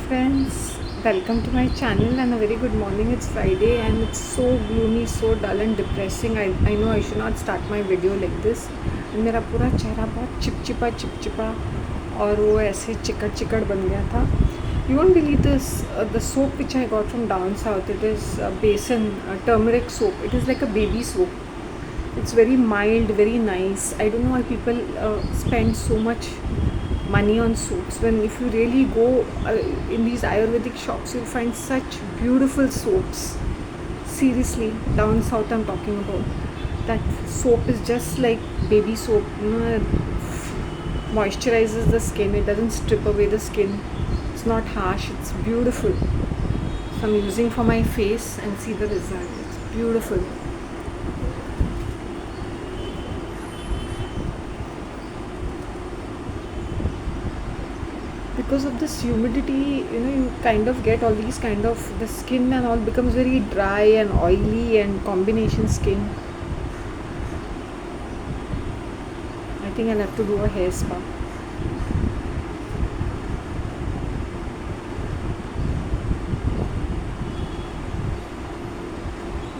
friends, welcome to my channel and a very good morning. It's Friday and it's so gloomy, so dull and depressing. I know I should not start my video like this. And मेरा पूरा चेहरा बहुत चिपचिपा और वो ऐसे चिकड़ बन गया था. You won't believe this, the soap which I got from down south. It is Basin turmeric soap. It is like a baby soap. It's very mild, very nice. I don't know why people spend so much money on soaps when if you really go in these Ayurvedic shops, you'll find such beautiful soaps. Seriously, down south I'm talking about. That soap is just like baby soap. It moisturizes the skin. It doesn't strip away the skin. It's not harsh. It's beautiful. So I'm using for my face and see the result. It's beautiful. Because of this humidity, you kind of get all these kind of, the skin and all becomes very dry and oily and combination skin. I think I'll have to do a hair spa.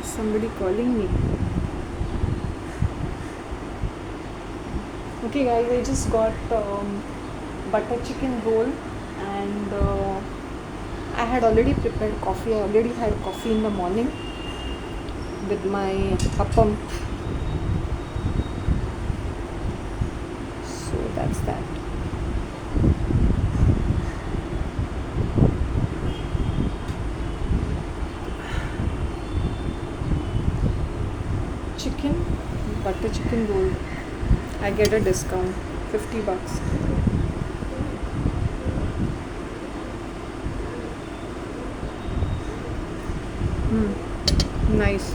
Somebody calling me. Okay guys, I just got butter chicken roll and I had already prepared coffee. I already had coffee in the morning with my appam. So that's that. Chicken, butter chicken roll. I get a discount, $50. Nice.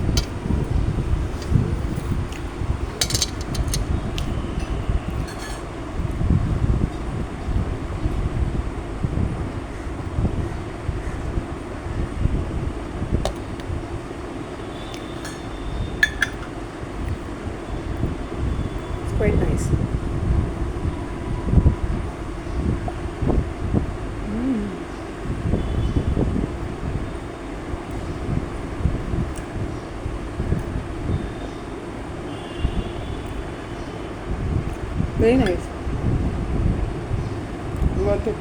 It's quite nice. Very nice. Worth it.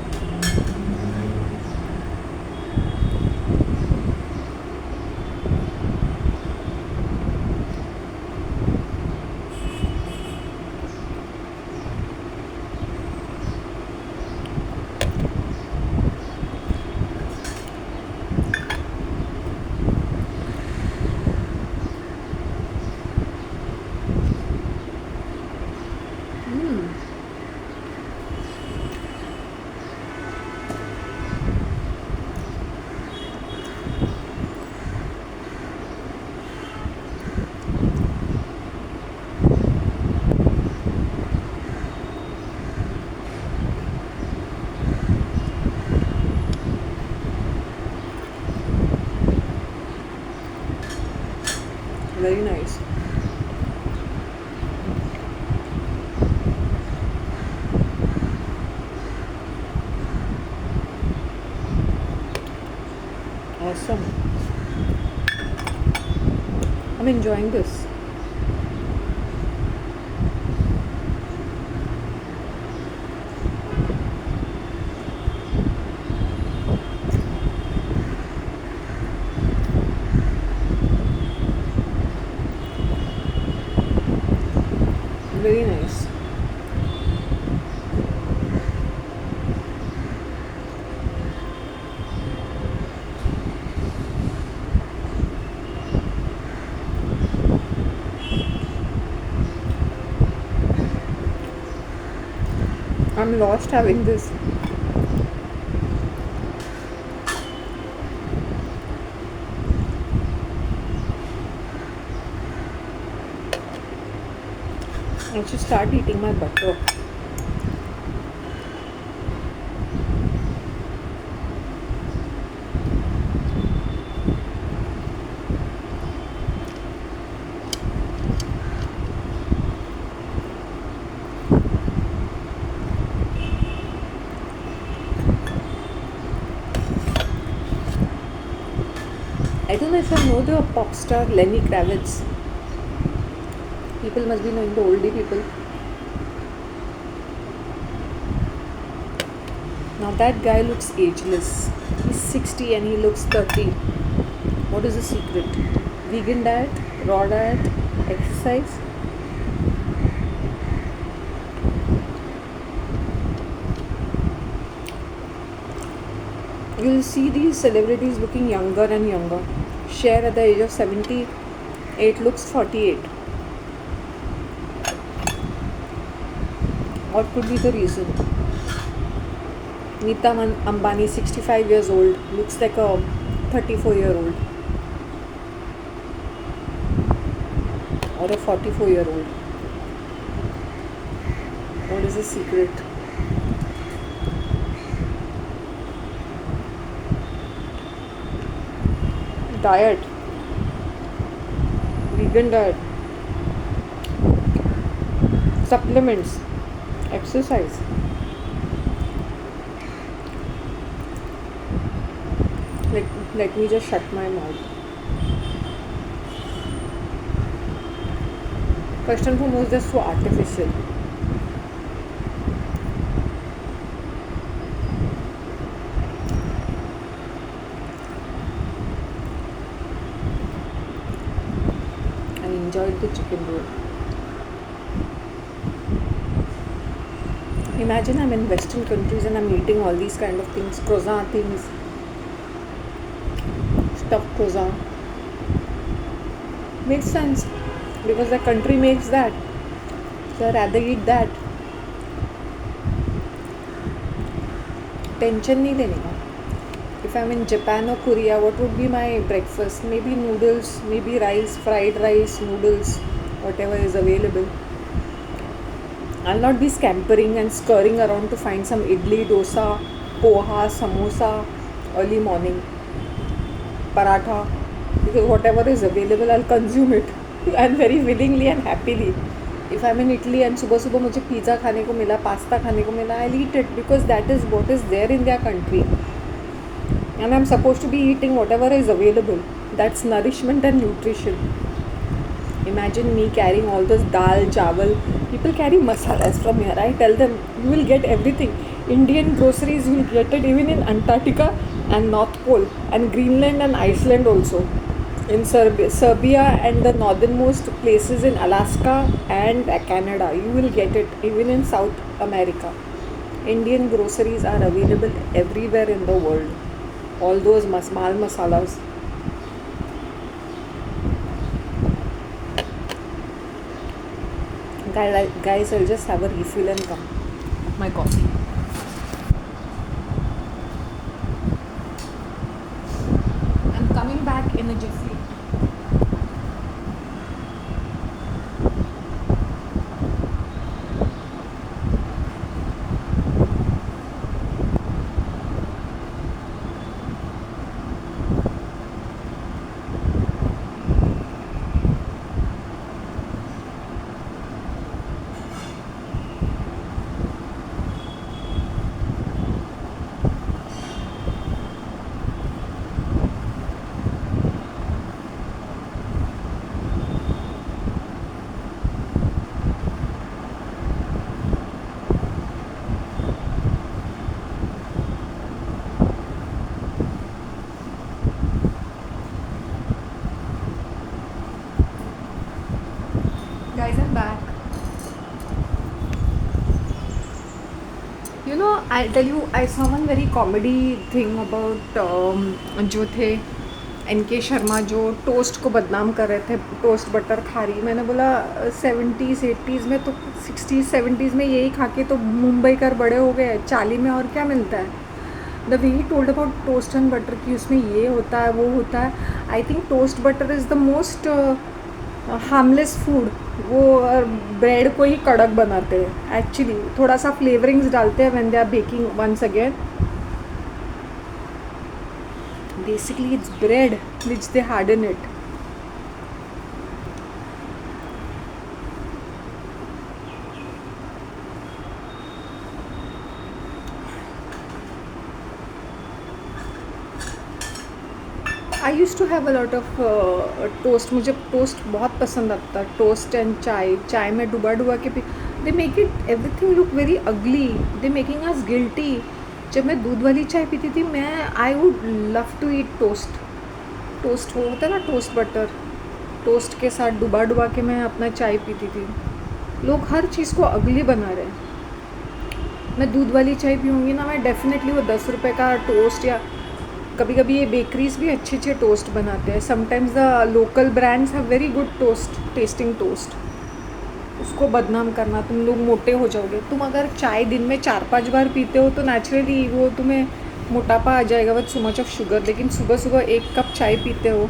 Very nice. Awesome. I'm enjoying this. Very nice. I'm lost having this. I should start eating my butter. I don't know if you know the pop star Lenny Kravitz. People must be knowing the oldie people. Now that guy looks ageless. He's 60 and he looks 30. What is the secret? Vegan diet, raw diet, exercise. You'll see these celebrities looking younger and younger. Cher at the age of 78 looks 48. What could be the reason? Neeta Ambani, 65 years old, looks like a 34-year-old or a 44-year-old. What is the secret? Diet, vegan diet, supplements, exercise. Let me just shut my mouth. First and foremost, they're so artificial. I enjoyed the chicken roll. Imagine I'm in Western countries and I'm eating all these kind of things, croissant things, stuffed croissant. Makes sense because the country makes that. So I'd rather eat that. Tension nahi lene ka. If I'm in Japan or Korea, what would be my breakfast? Maybe noodles, maybe rice, fried rice, noodles, whatever is available. I'll not be scampering and scurrying around to find some idli, dosa, poha, samosa, early morning, paratha, because whatever is available, I'll consume it and very willingly and happily. If I'm in Italy and सुबह सुबह मुझे pizza खाने को मिला, pasta खाने को मिला, I'll eat it because that is what is there in their country. And I'm supposed to be eating whatever is available. That's nourishment and nutrition. Imagine me carrying all this dal, chawal. People carry masalas from here. I tell them, you will get everything. Indian groceries, you will get it even in Antarctica and North Pole and Greenland and Iceland also. In Serbia and the northernmost places in Alaska and Canada, you will get it even in South America. Indian groceries are available everywhere in the world. All those mal masalas. Guys, I'll just have a refill and come. My coffee. I'm coming back in a jiffy. Guys, I'm back. You know, I'll tell you, I saw one very comedy thing about जो थे N K Sharma जो toast को बदनाम कर रहे थे, toast butter खा रही. मैंने बोला 70s 80s में तो 60s 70s में यही खा के तो मुंबई कर बड़े हो गए. चाली में और क्या मिलता है. The way he told about toast and butter कि उसमें ये होता है वो होता है. I think toast butter is the most harmless food. वो ब्रेड को ही कड़क बनाते हैं. एक्चुअली थोड़ा सा फ्लेवरिंग्स डालते हैं when they are baking once again. Basically it's bread which they harden it. I use to have a lot of toast. मुझे टोस्ट बहुत पसंद आता है. टोस्ट एंड चाय. चाय में डुबा डुबा के पी. They make it everything look very ugly. They making us guilty. जब मैं दूध वाली चाय पीती थी, मैं I would love to eat toast. Toast होता है ना, टोस्ट बटर. टोस्ट के साथ डुबा डुबा के मैं अपना चाय पीती थी. लोग हर चीज़ को अगली बना रहे हैं. मैं दूध वाली चाय पीऊँगी ना, मैं डेफिनेटली वो 10 रुपये का टोस्ट, या कभी कभी ये बेकरीज भी अच्छे अच्छे टोस्ट बनाते हैं. Sometimes the local brands have very good toast, testing toast. उसको बदनाम करना, तुम लोग मोटे हो जाओगे. तुम अगर चाय दिन में 4-5 बार पीते हो तो नेचुरली वो तुम्हें मोटापा आ जाएगा with so much of sugar. लेकिन सुबह सुबह 1 कप चाय पीते हो,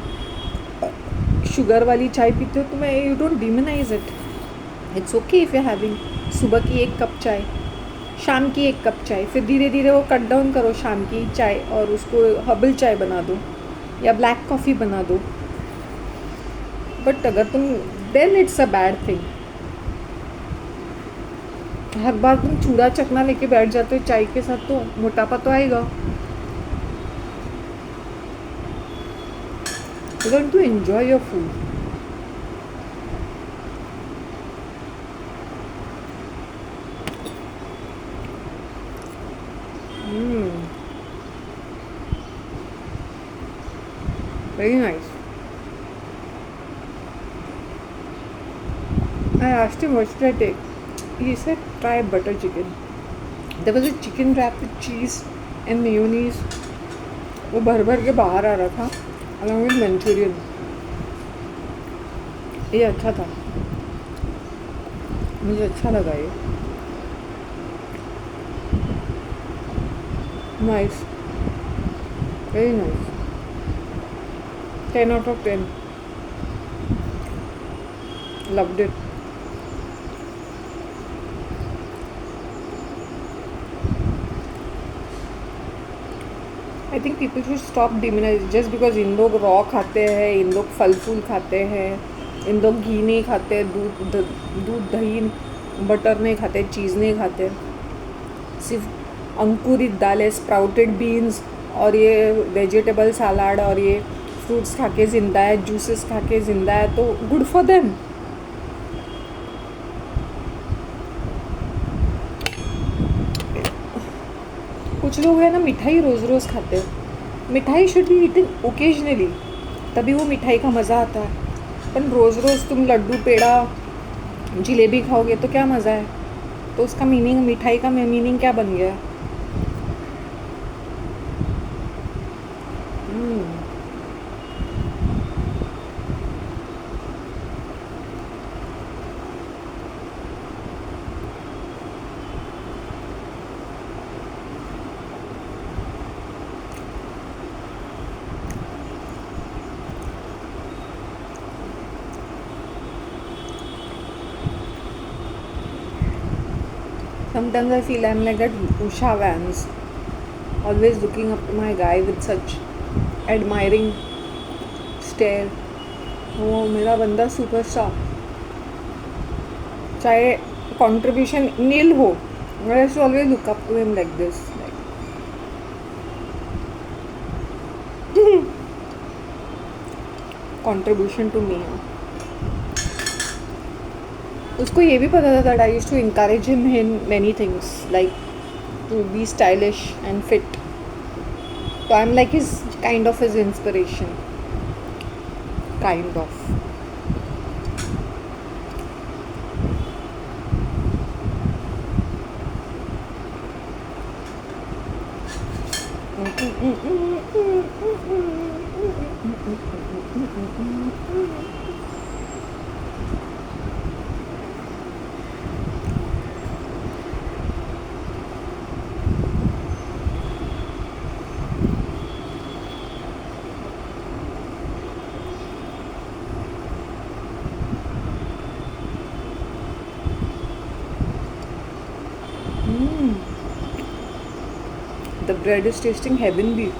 शुगर वाली चाय पीते हो, तुम्हें you don't demonise it. It's okay if you having सुबह की 1 कप चाय, शाम की 1 कप चाय. फिर धीरे धीरे वो कट डाउन करो शाम की चाय और उसको हर्बल चाय बना दो या ब्लैक कॉफ़ी बना दो. बट अगर तुम, then it's a bad thing. हर बार तुम चूड़ा चखना लेके बैठ जाते हो चाय के साथ, तो मोटापा तो आएगा. You want to enjoy your food. Very nice. I asked him what should I take. He said try butter chicken. There was a chicken wrap with cheese and mayonnaise. वो भर भर के बाहर आ रहा था along with मंचूरियन. ये अच्छा था, मुझे अच्छा लगा ये. Nice, very nice. 10 out of 10. Loved it. I think people should stop demonise just because in लोग रॉ खाते हैं, इन लोग फल फूल खाते हैं, इन लोग घी नहीं खाते, दूध दही बटर नहीं खाते, चीज़ नहीं खाते. सिर्फ अंकुरित दालें, स्प्राउटेड बीन्स और ये वेजिटेबल सलाद और ये फ्रूट्स खा के ज़िंदा है, जूसेस खा के ज़िंदा है, तो गुड फॉर देम. कुछ लोग है ना, मिठाई रोज़ रोज़ खाते हैं. मिठाई शुड बी ईटन ओकेजनली, तभी वो मिठाई का मज़ा आता है. पर रोज़ रोज़ तुम लड्डू पेड़ा जलेबी खाओगे तो क्या मज़ा है. तो उसका मीनिंग, मिठाई का मीनिंग क्या बन गया. Sometimes I feel I'm like that Usha Vance, always looking up to my guy with such admiring stare. वो मेरा बंदा सुपरस्टार, चाहे कंट्रीब्यूशन नील हो, I used to always look up to him like this. Contribution to me. उसको ये भी पता था that I used to encourage him in many things, like to be stylish and fit. So I'm like his kind of his inspiration. Kind of. The bread is tasting heavenly.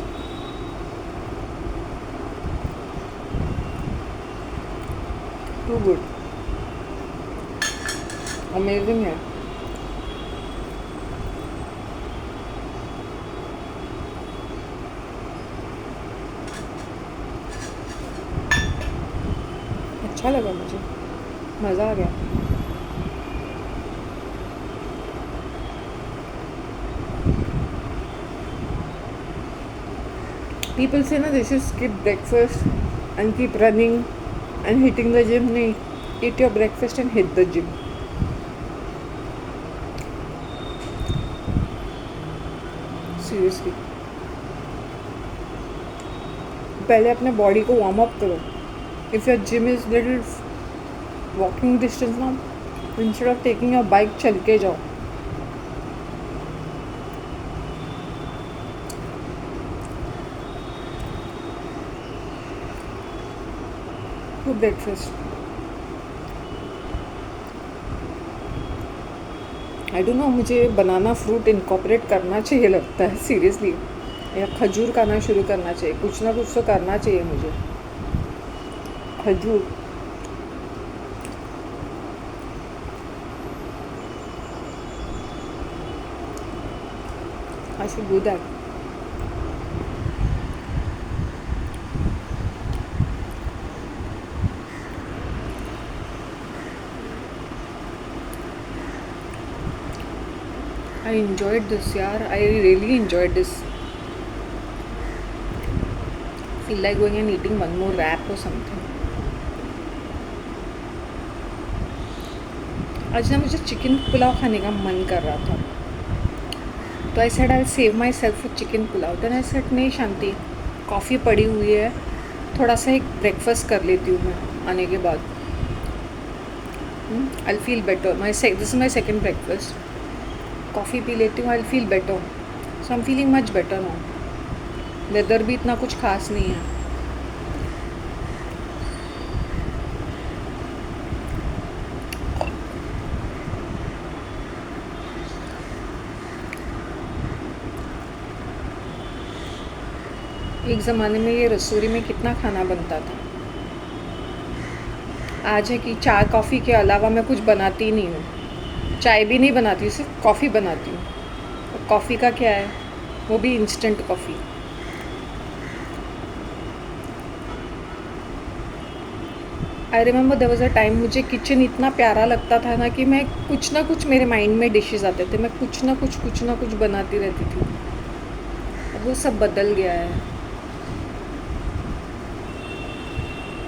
Too good. Amazing है. अच्छा लगा मुझे, मज़ा आ गया। People say na they should skip breakfast and keep running and hitting the gym. No, eat your breakfast and hit the gym. Seriously. पहले अपने body को warm up करो. If your gym is little walking distance now, instead of taking your bike चल के जाओ. Good breakfast. I don't no, मुझे बनाना fruit incorporate करना चाहिए लगता है सीरियसली, या खजूर खाना शुरू करना चाहिए. कुछ ना कुछ तो करना चाहिए मुझे. खजूर. I should do that. I enjoyed this, yaar. I really enjoyed this. Feel like going and eating one more wrap or something. आज ना मुझे चिकन पुलाव खाने का मन कर रहा था, तो I said I save myself for chicken pulao. Then I said नहीं शांति, कॉफ़ी पड़ी हुई है, थोड़ा सा एक ब्रेकफास्ट कर लेती हूँ मैं आने के बाद. I feel better. This is my second breakfast. Coffee पी लेती हूँ, I feel better. So I am feeling much better now. Weather भी इतना कुछ खास नहीं है. एक ज़माने में ये रसोई में कितना खाना बनता था. आज है कि चाय कॉफ़ी के अलावा मैं कुछ बनाती ही नहीं हूँ. चाय भी नहीं बनाती हूँ, सिर्फ कॉफ़ी बनाती हूँ. और कॉफ़ी का क्या है, वो भी instant coffee. I remember there was a time मुझे किचन इतना प्यारा लगता था ना कि मैं कुछ ना कुछ मेरे माइंड में डिशेस आते थे, मैं कुछ ना कुछ बनाती रहती थी. अब वो सब बदल गया है.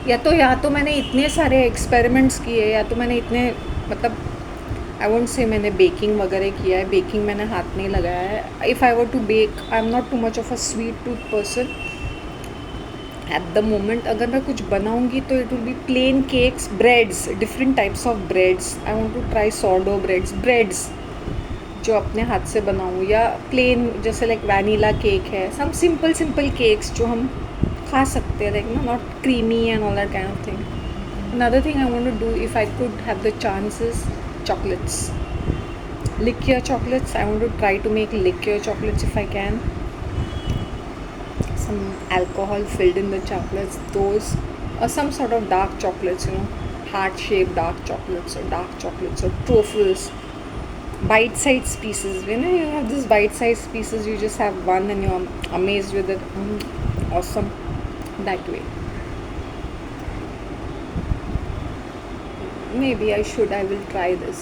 या तो मैंने इतने सारे एक्सपेरिमेंट्स किए, या तो मैंने इतने मतलब आई वोंट से मैंने बेकिंग वगैरह किया है. बेकिंग मैंने हाथ नहीं लगाया है. If I were to bake, I am not too much of a sweet tooth person at the moment. अगर मैं कुछ बनाऊंगी तो it will be plain cakes, breads, different types of breads. I want to try sourdough breads जो अपने हाथ से बनाऊँ, या प्लेन जैसे लाइक वैनिला केक है. सम सिंपल केक्स जो हम खा सकते हैं, like not creamy and all that kind of thing. Another thing I want to do, if I could have the chances, chocolates, liqueur chocolates. I want to try to make liqueur chocolates if I can. Some alcohol filled in the chocolates, those, or some sort of dark chocolates, heart-shaped dark chocolates, or truffles, bite-sized pieces. When you have these bite-sized pieces, you just have one and you're amazed with it. Awesome, that way. Maybe I will try this.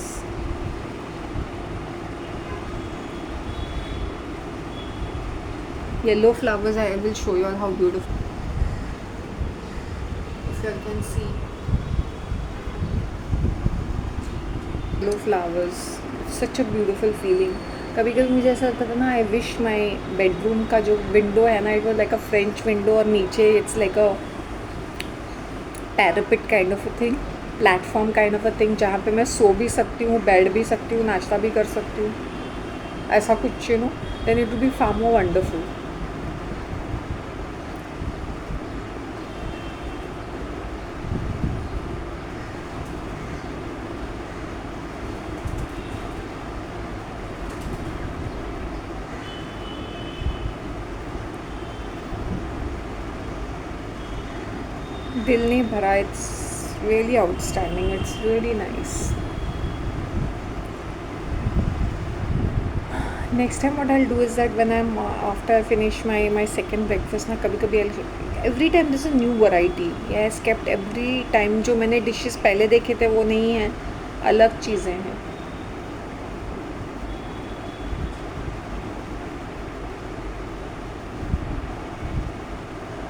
Yellow flowers, I will show you all how beautiful. If you can see. Yellow flowers, such a beautiful feeling. कभी कभी मुझे ऐसा लगता था ना, I wish my bedroom का जो window है ना, it was like a French window, और नीचे it's like a parapet kind of a thing, platform kind of a thing, जहाँ पे मैं सो भी सकती हूँ, बैठ भी सकती हूँ, नाश्ता भी कर सकती हूँ. ऐसा कुछ then it will be far more wonderful. दिल नहीं भरा. It's really outstanding. It's really nice. Next time what I do is that when I am after I finish my second breakfast ना, कभी कभी every time this a new variety. Yes kept every time. जो मैंने dishes पहले देखे थे वो नहीं हैं, अलग चीज़ें हैं।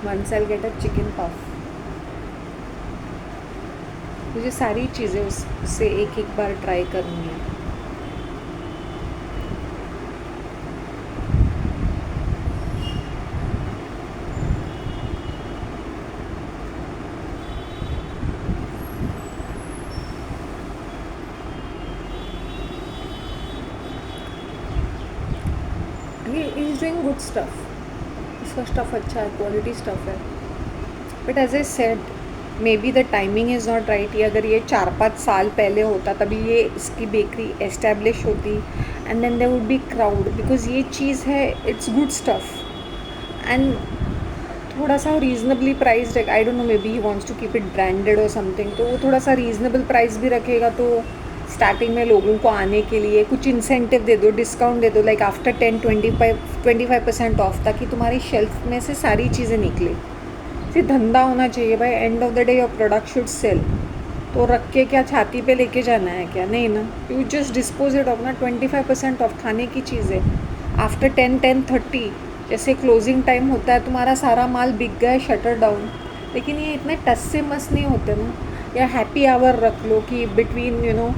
Once I get a chicken puff. मुझे सारी चीज़ें उससे एक एक बार ट्राई करनी है। He is doing good stuff. इसका स्टफ़ अच्छा है, क्वालिटी स्टफ़ है। But as I said, maybe the timing is not right. ये अगर ये 4-5 साल पहले होता तभी ये इसकी बेकरी एस्टेब्लिश होती, and then there would be crowd, because ये चीज़ है, इट्स गुड स्टफ़ एंड थोड़ा सा रीज़नेबली प्राइस्ड है। I don't know, maybe he wants to keep it branded और समथिंग, तो वो थोड़ा सा रीज़नेबल प्राइस भी रखेगा तो स्टार्टिंग में लोगों को आने के लिए कुछ इंसेंटिव दे दो, डिस्काउंट दे दो, लाइक आफ्टर 10-25% ऑफ, ताकि तुम्हारी शेल्फ में से सारी चीज़ें निकले। फिर धंधा होना चाहिए भाई। End of the day your product should sell. तो रख के क्या छाती पे लेके जाना है क्या? नहीं ना, you just dispose it of ना। 25% ऑफ खाने की चीज़ें आफ्टर 10-10:30 जैसे क्लोजिंग टाइम होता है, तुम्हारा सारा माल बिक गया, शटर डाउन। लेकिन ये इतने टस से मस नहीं होते ना। या हैप्पी आवर रख लो कि between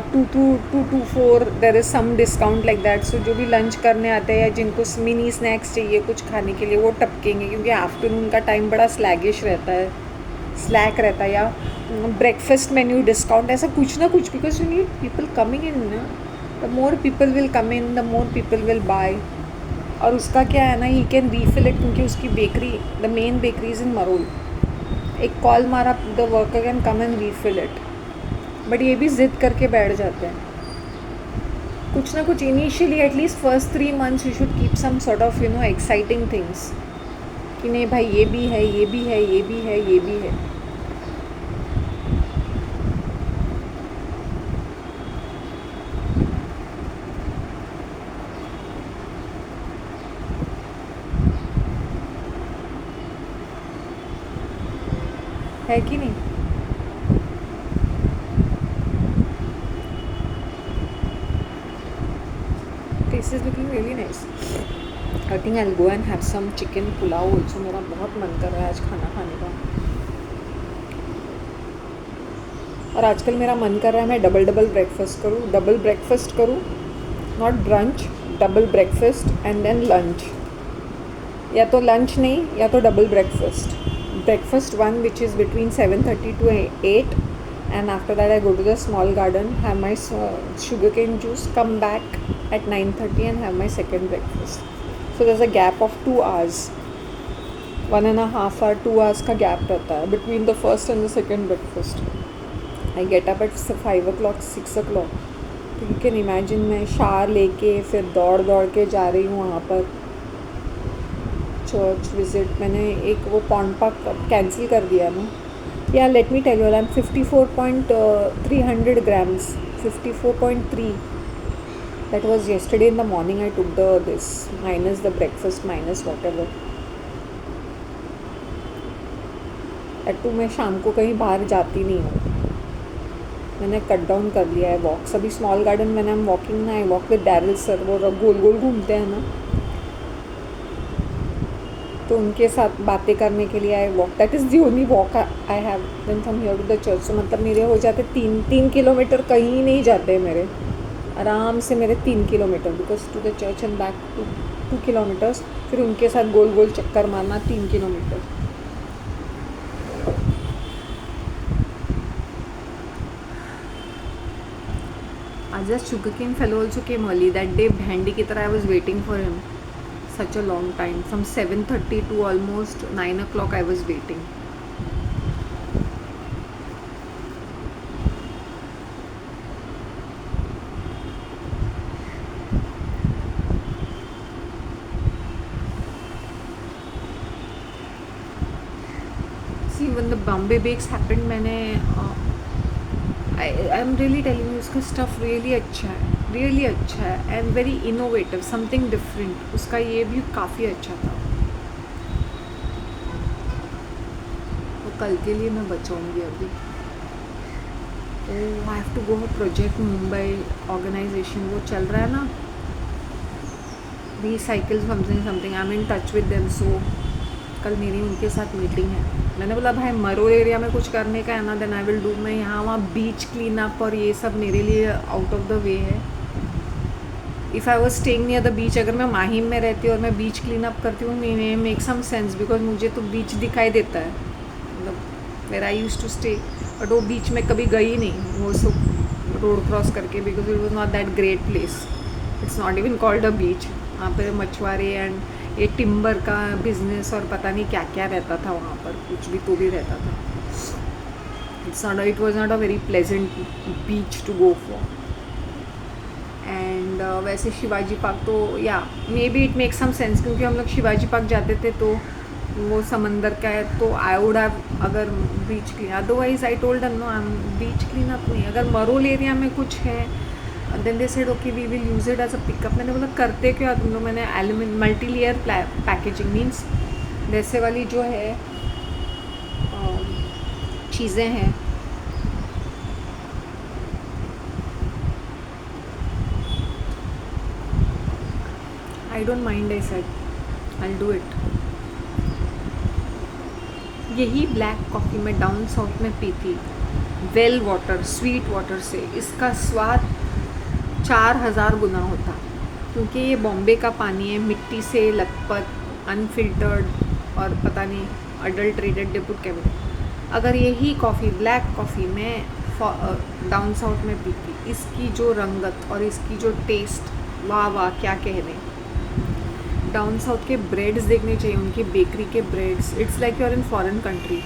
2 to 4 there is some discount like that. So जो भी लंच करने आते हैं या जिनको मिनी स्नैक्स चाहिए कुछ खाने के लिए, वो टपकेंगे, क्योंकि आफ्टरनून का टाइम बड़ा स्लैगिश रहता है, स्लैक रहता है। या ब्रेकफास्ट मेन्यू डिस्काउंट, ऐसा कुछ ना कुछ, because you need people coming in ना। The more people will come in, the more people will buy. और उसका क्या है ना, ही कैन रीफिल इट, क्योंकि उसकी bakery, the main bakery is in Marol. एक कॉल मारा, the worker can come and refill it. But ये भी ज़िद करके बैठ जाते हैं। कुछ ना कुछ initially, at least first 3 months you should keep some sort of exciting things, कि नहीं भाई ये भी है, ये भी है, ये भी है, ये भी है। है कि नहीं? This is looking really nice. I think I'll go and have some chicken pulao also. मेरा बहुत मन कर रहा है आज खाना खाने का। और आजकल मेरा मन कर रहा है मैं डबल ब्रेकफास्ट करूँ, not brunch, double breakfast and then lunch. या तो लंच नहीं, या तो double breakfast. Breakfast one, which is between 7:30 to 8, and after that I go to the small garden, have my sugarcane juice, come back at 9:30 and have my second breakfast. So there's a gap of 2 hours, 1.5 hour, 2 hours का gap रहता है between the first and the second breakfast. I get up at 5 o'clock, 6 o'clock. तो you can imagine, मैं शार लेके फिर दौड़ के जा रही हूँ वहाँ पर चर्च विज़िट। मैंने एक वो पॉन्ड पार्क कैंसिल कर दिया ना। या let me tell you, I am 54.300 grams, 54.3। That was yesterday in the morning. I took the this minus the breakfast minus whatever. At two मैं शाम को कहीं बाहर जाती नहीं हूँ, मैंने कट डाउन कर लिया है वॉक्स। अभी स्मॉल गार्डन मैंने हम वॉकिंग ना, I walk with Daryl sir, वो गोल गोल घूमते हैं ना, तो उनके साथ बातें करने के लिए I walk. That is the only walk I have when from here to the church. तो मतलब मेरे हो जाते 3 किलोमीटर, कहीं नहीं जाते मेरे, आराम से मेरे 3 kilometre, because to the church and back 2 kilometres. फिर उनके साथ गोल गोल चक्कर मारना 3 किलोमीटर। आज just sugarcane fellow also came early that day, भेंडी की तरह I was waiting for him such a long time, from 7:30 to almost 9 o'clock I was waiting. See, when the Bombay Bakes happened, मैंने I'm really telling you, इसका stuff really अच्छा है। Really अच्छा है and very innovative, something different. उसका ये भी काफ़ी अच्छा था। तो कल के लिए मैं बचाऊंगी अभी। Oh, I have to go project Mumbai organisation, वो चल रहा है ना, recycle something something, I am in touch with them. So कल मेरी उनके साथ मीटिंग है। मैंने बोला भाई मरोल एरिया में कुछ करने का है ना, देन आई विल डू। मैं यहाँ वहाँ बीच क्लीन अप और ये सब मेरे लिए आउट ऑफ द वे है। If I was staying near the beach, अगर मैं माहिम में रहती और मैं बीच क्लीन अप करती हूँ, may make some sense, because मुझे तो बीच दिखाई देता है, मतलब where I use to stay. But वो बीच में कभी गई नहीं, वो सब रोड क्रॉस करके, because it was not that great place. It's not even called a beach. वहाँ पर मछुआरे एंड ये टिम्बर का बिजनेस और पता नहीं क्या क्या रहता था वहाँ पर, कुछ भी तो भी रहता था। It was not a very pleasant beach to go for. And वैसे शिवाजी पार्क तो या maybe it make some sense, क्योंकि हम लोग शिवाजी पार्क जाते थे तो वो समंदर का है, तो आई वुड हैव अगर beach clean, otherwise I told them no, I am beach clean up नहीं। अगर मरोल एरिया में कुछ है then they said okay we will use it as a pickup. मैंने बोला करते क्यों तुम लोग? मैंने aluminium multi layer packaging means वैसे वाली जो है चीज़ें हैं, I don't mind, I said I do it. यही ब्लैक कॉफ़ी मैं डाउन साउथ में पी थी, वेल वाटर, स्वीट वाटर से। इसका स्वाद 4000 गुना होता, क्योंकि ये बॉम्बे का पानी है, मिट्टी से लथपथ, अनफिल्टर्ड और पता नहीं अडल्ट्रेटेड डिपुट केमिकल। अगर यही कॉफ़ी ब्लैक कॉफ़ी मैं डाउन साउथ में पीती, इसकी जो रंगत और इसकी जो टेस्ट, वाह वाह क्या कहने। डाउन साउथ के ब्रेड्स देखने चाहिए, उनकी बेकरी के breads, it's like you are in foreign country.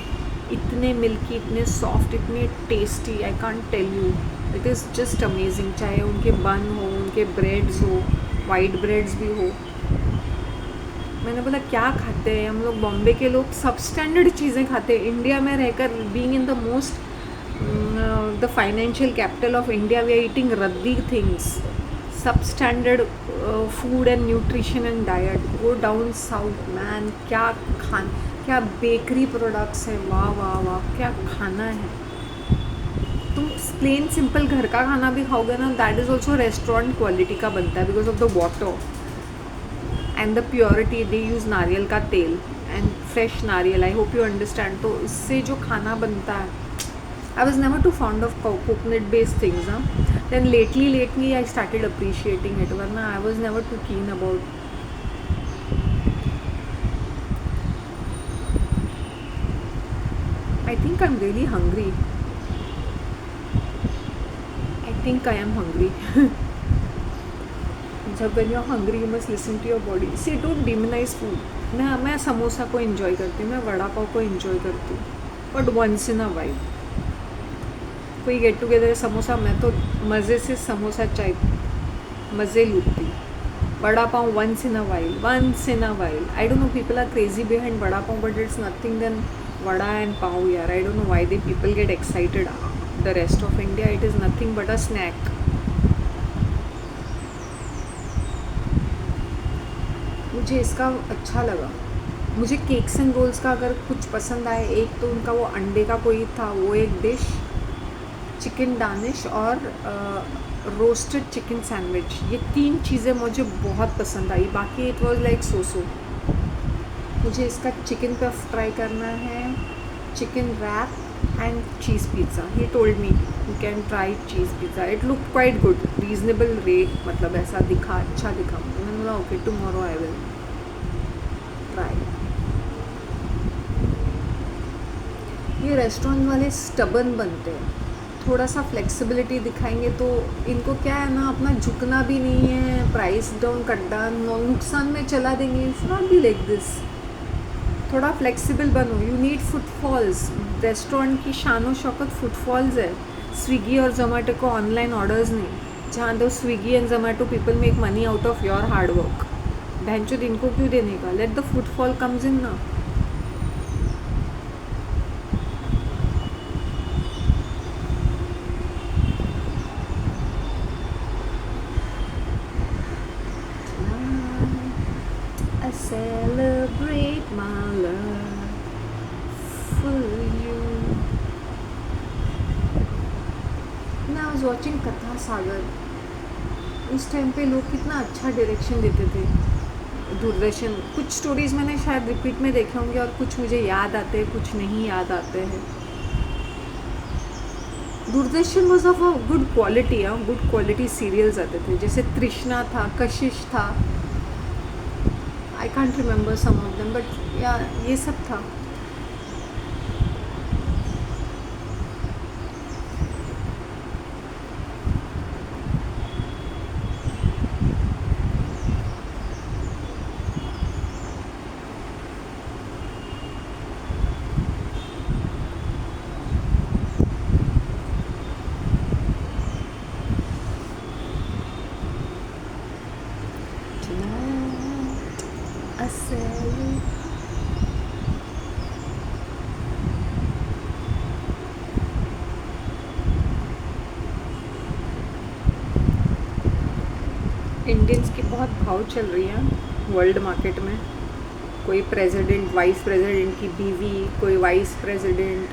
इतने मिल्की, इतने सॉफ्ट, इतने tasty, I can't tell you, it is just amazing. चाहे उनके बन हो, उनके ब्रेड्स हो, वाइट ब्रेड्स भी हो। मैंने बोला क्या खाते हैं हम लोग, बॉम्बे के लोग सब स्टैंडर्ड चीज़ें खाते हैं। इंडिया में रहकर, being in the most the financial capital of India, we are eating रद्दी थिंग्स, सब standard food and nutrition and diet. Go down south man, क्या बेकरी प्रोडक्ट्स है, वाह वाह वाह क्या खाना है। तुम प्लेन सिंपल घर का खाना भी खाओगे ना, that is also restaurant quality का बनता है, because of the water and the purity. They use नारियल का तेल एंड फ्रेश नारियल, आई होप यू अंडरस्टैंड। तो इससे जो खाना बनता है, I was never too fond of coconut based things, then lately I started appreciating it, वरना I was never too keen about. I think I'm really hungry. I think I am hungry. जब when you're hungry you must listen to your body. See, don't demonize food. मैं समोसा को enjoy करती हूँ, मैं वड़ा पाव को enjoy करती हूँ, but once in a while. कोई गेट टुगेदर समोसा, मैं तो मज़े से समोसा चाय मज़े लूटती। Vada pav once in a while, I don't know, people are crazy behind vada pav, but it's nothing then vada and pav यार। I don't know why the people get excited. The rest of India it is nothing but a snack. मुझे इसका अच्छा लगा। मुझे cakes and roles का अगर कुछ पसंद आए, एक तो उनका वो अंडे का कोई था, वो एक डिश, चिकन डानिश और रोस्टेड चिकन सैंडविच, ये 3 चीज़ें मुझे बहुत पसंद आई। बाकी इट वाज लाइक सो। मुझे इसका चिकन पफ ट्राई करना है, chicken rap and cheese pizza. He told me you can try cheese pizza, it look quite good, reasonable rate, मतलब ऐसा दिखा, अच्छा दिखा। मैंने बोला okay tomorrow I will try. ये रेस्टोरेंट वाले स्टबन बनते हैं, थोड़ा सा फ्लेक्सिबिलिटी दिखाएंगे तो इनको क्या है ना, अपना झुकना भी नहीं है, प्राइस डाउन कट डाउन, नुकसान में चला देंगे। It's not be like this, थोड़ा फ्लेक्सिबल बनो। You need footfalls. रेस्टोरेंट की शान शौकत फुटफॉल्स है, स्विगी और जोमेटो को ऑनलाइन ऑर्डर्स नहीं। जहाँ दो Swiggy and Zomato people make money out of your hard work, भैंचो दिन को क्यों देने का, let the footfall comes in ना। वॉचिंग कथा सागर। उस टाइम पे लोग कितना अच्छा डायरेक्शन देते थे। दूरदर्शन, कुछ स्टोरीज़ मैंने शायद रिपीट में देखे होंगे और कुछ मुझे याद आते हैं, कुछ नहीं याद आते हैं। Doordarshan was of a good quality. Good quality serials आते थे, जैसे तृष्णा था, कशिश था, I can't remember some of them, but yeah ये सब था। इंडियंस की बहुत भाव चल रही है वर्ल्ड मार्केट में। कोई प्रेसिडेंट, वाइस प्रेसिडेंट की बीवी, कोई वाइस प्रेसिडेंट,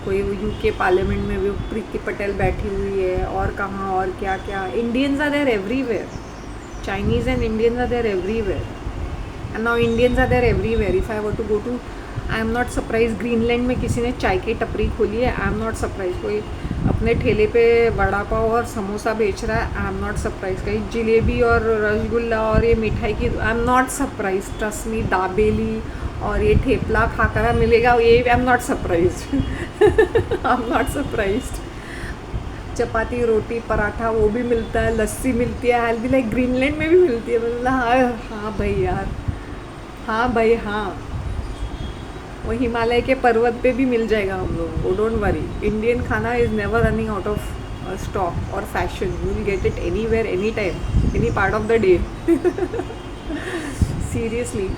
कोई यूके पार्लियामेंट में भी प्रीति पटेल बैठी हुई है, और कहाँ और क्या क्या। Indians are there everywhere. Chinese and Indians are there everywhere, and now Indians are there everywhere. If I want to go to, I am not surprise, Greenland में किसी ने चाय की टपरी खोली है, आई एम नॉट सरप्राइज। कोई अपने ठेले पे वड़ा पाव और समोसा बेच रहा है, आई एम नॉट सरप्राइज। कहीं जलेबी और रसगुल्ला और ये मिठाई की, I am not surprise. Trust me, dabeli और ये ठेपला खाकरा मिलेगा, ये I am not surprise. I am not surprise. Chapati, रोटी, पराठा वो भी मिलता है, लस्सी मिलती है। आई बी लाइक ग्रीनलैंड में भी मिलती है। मतलब हाँ भाई यार, हाँ भाई हाँ, वो हिमालय के पर्वत पे भी मिल जाएगा हम लोगों को, डोंट वरी। इंडियन खाना is never running out of stock और fashion. You will get it anywhere, any time, any part of the day. Seriously,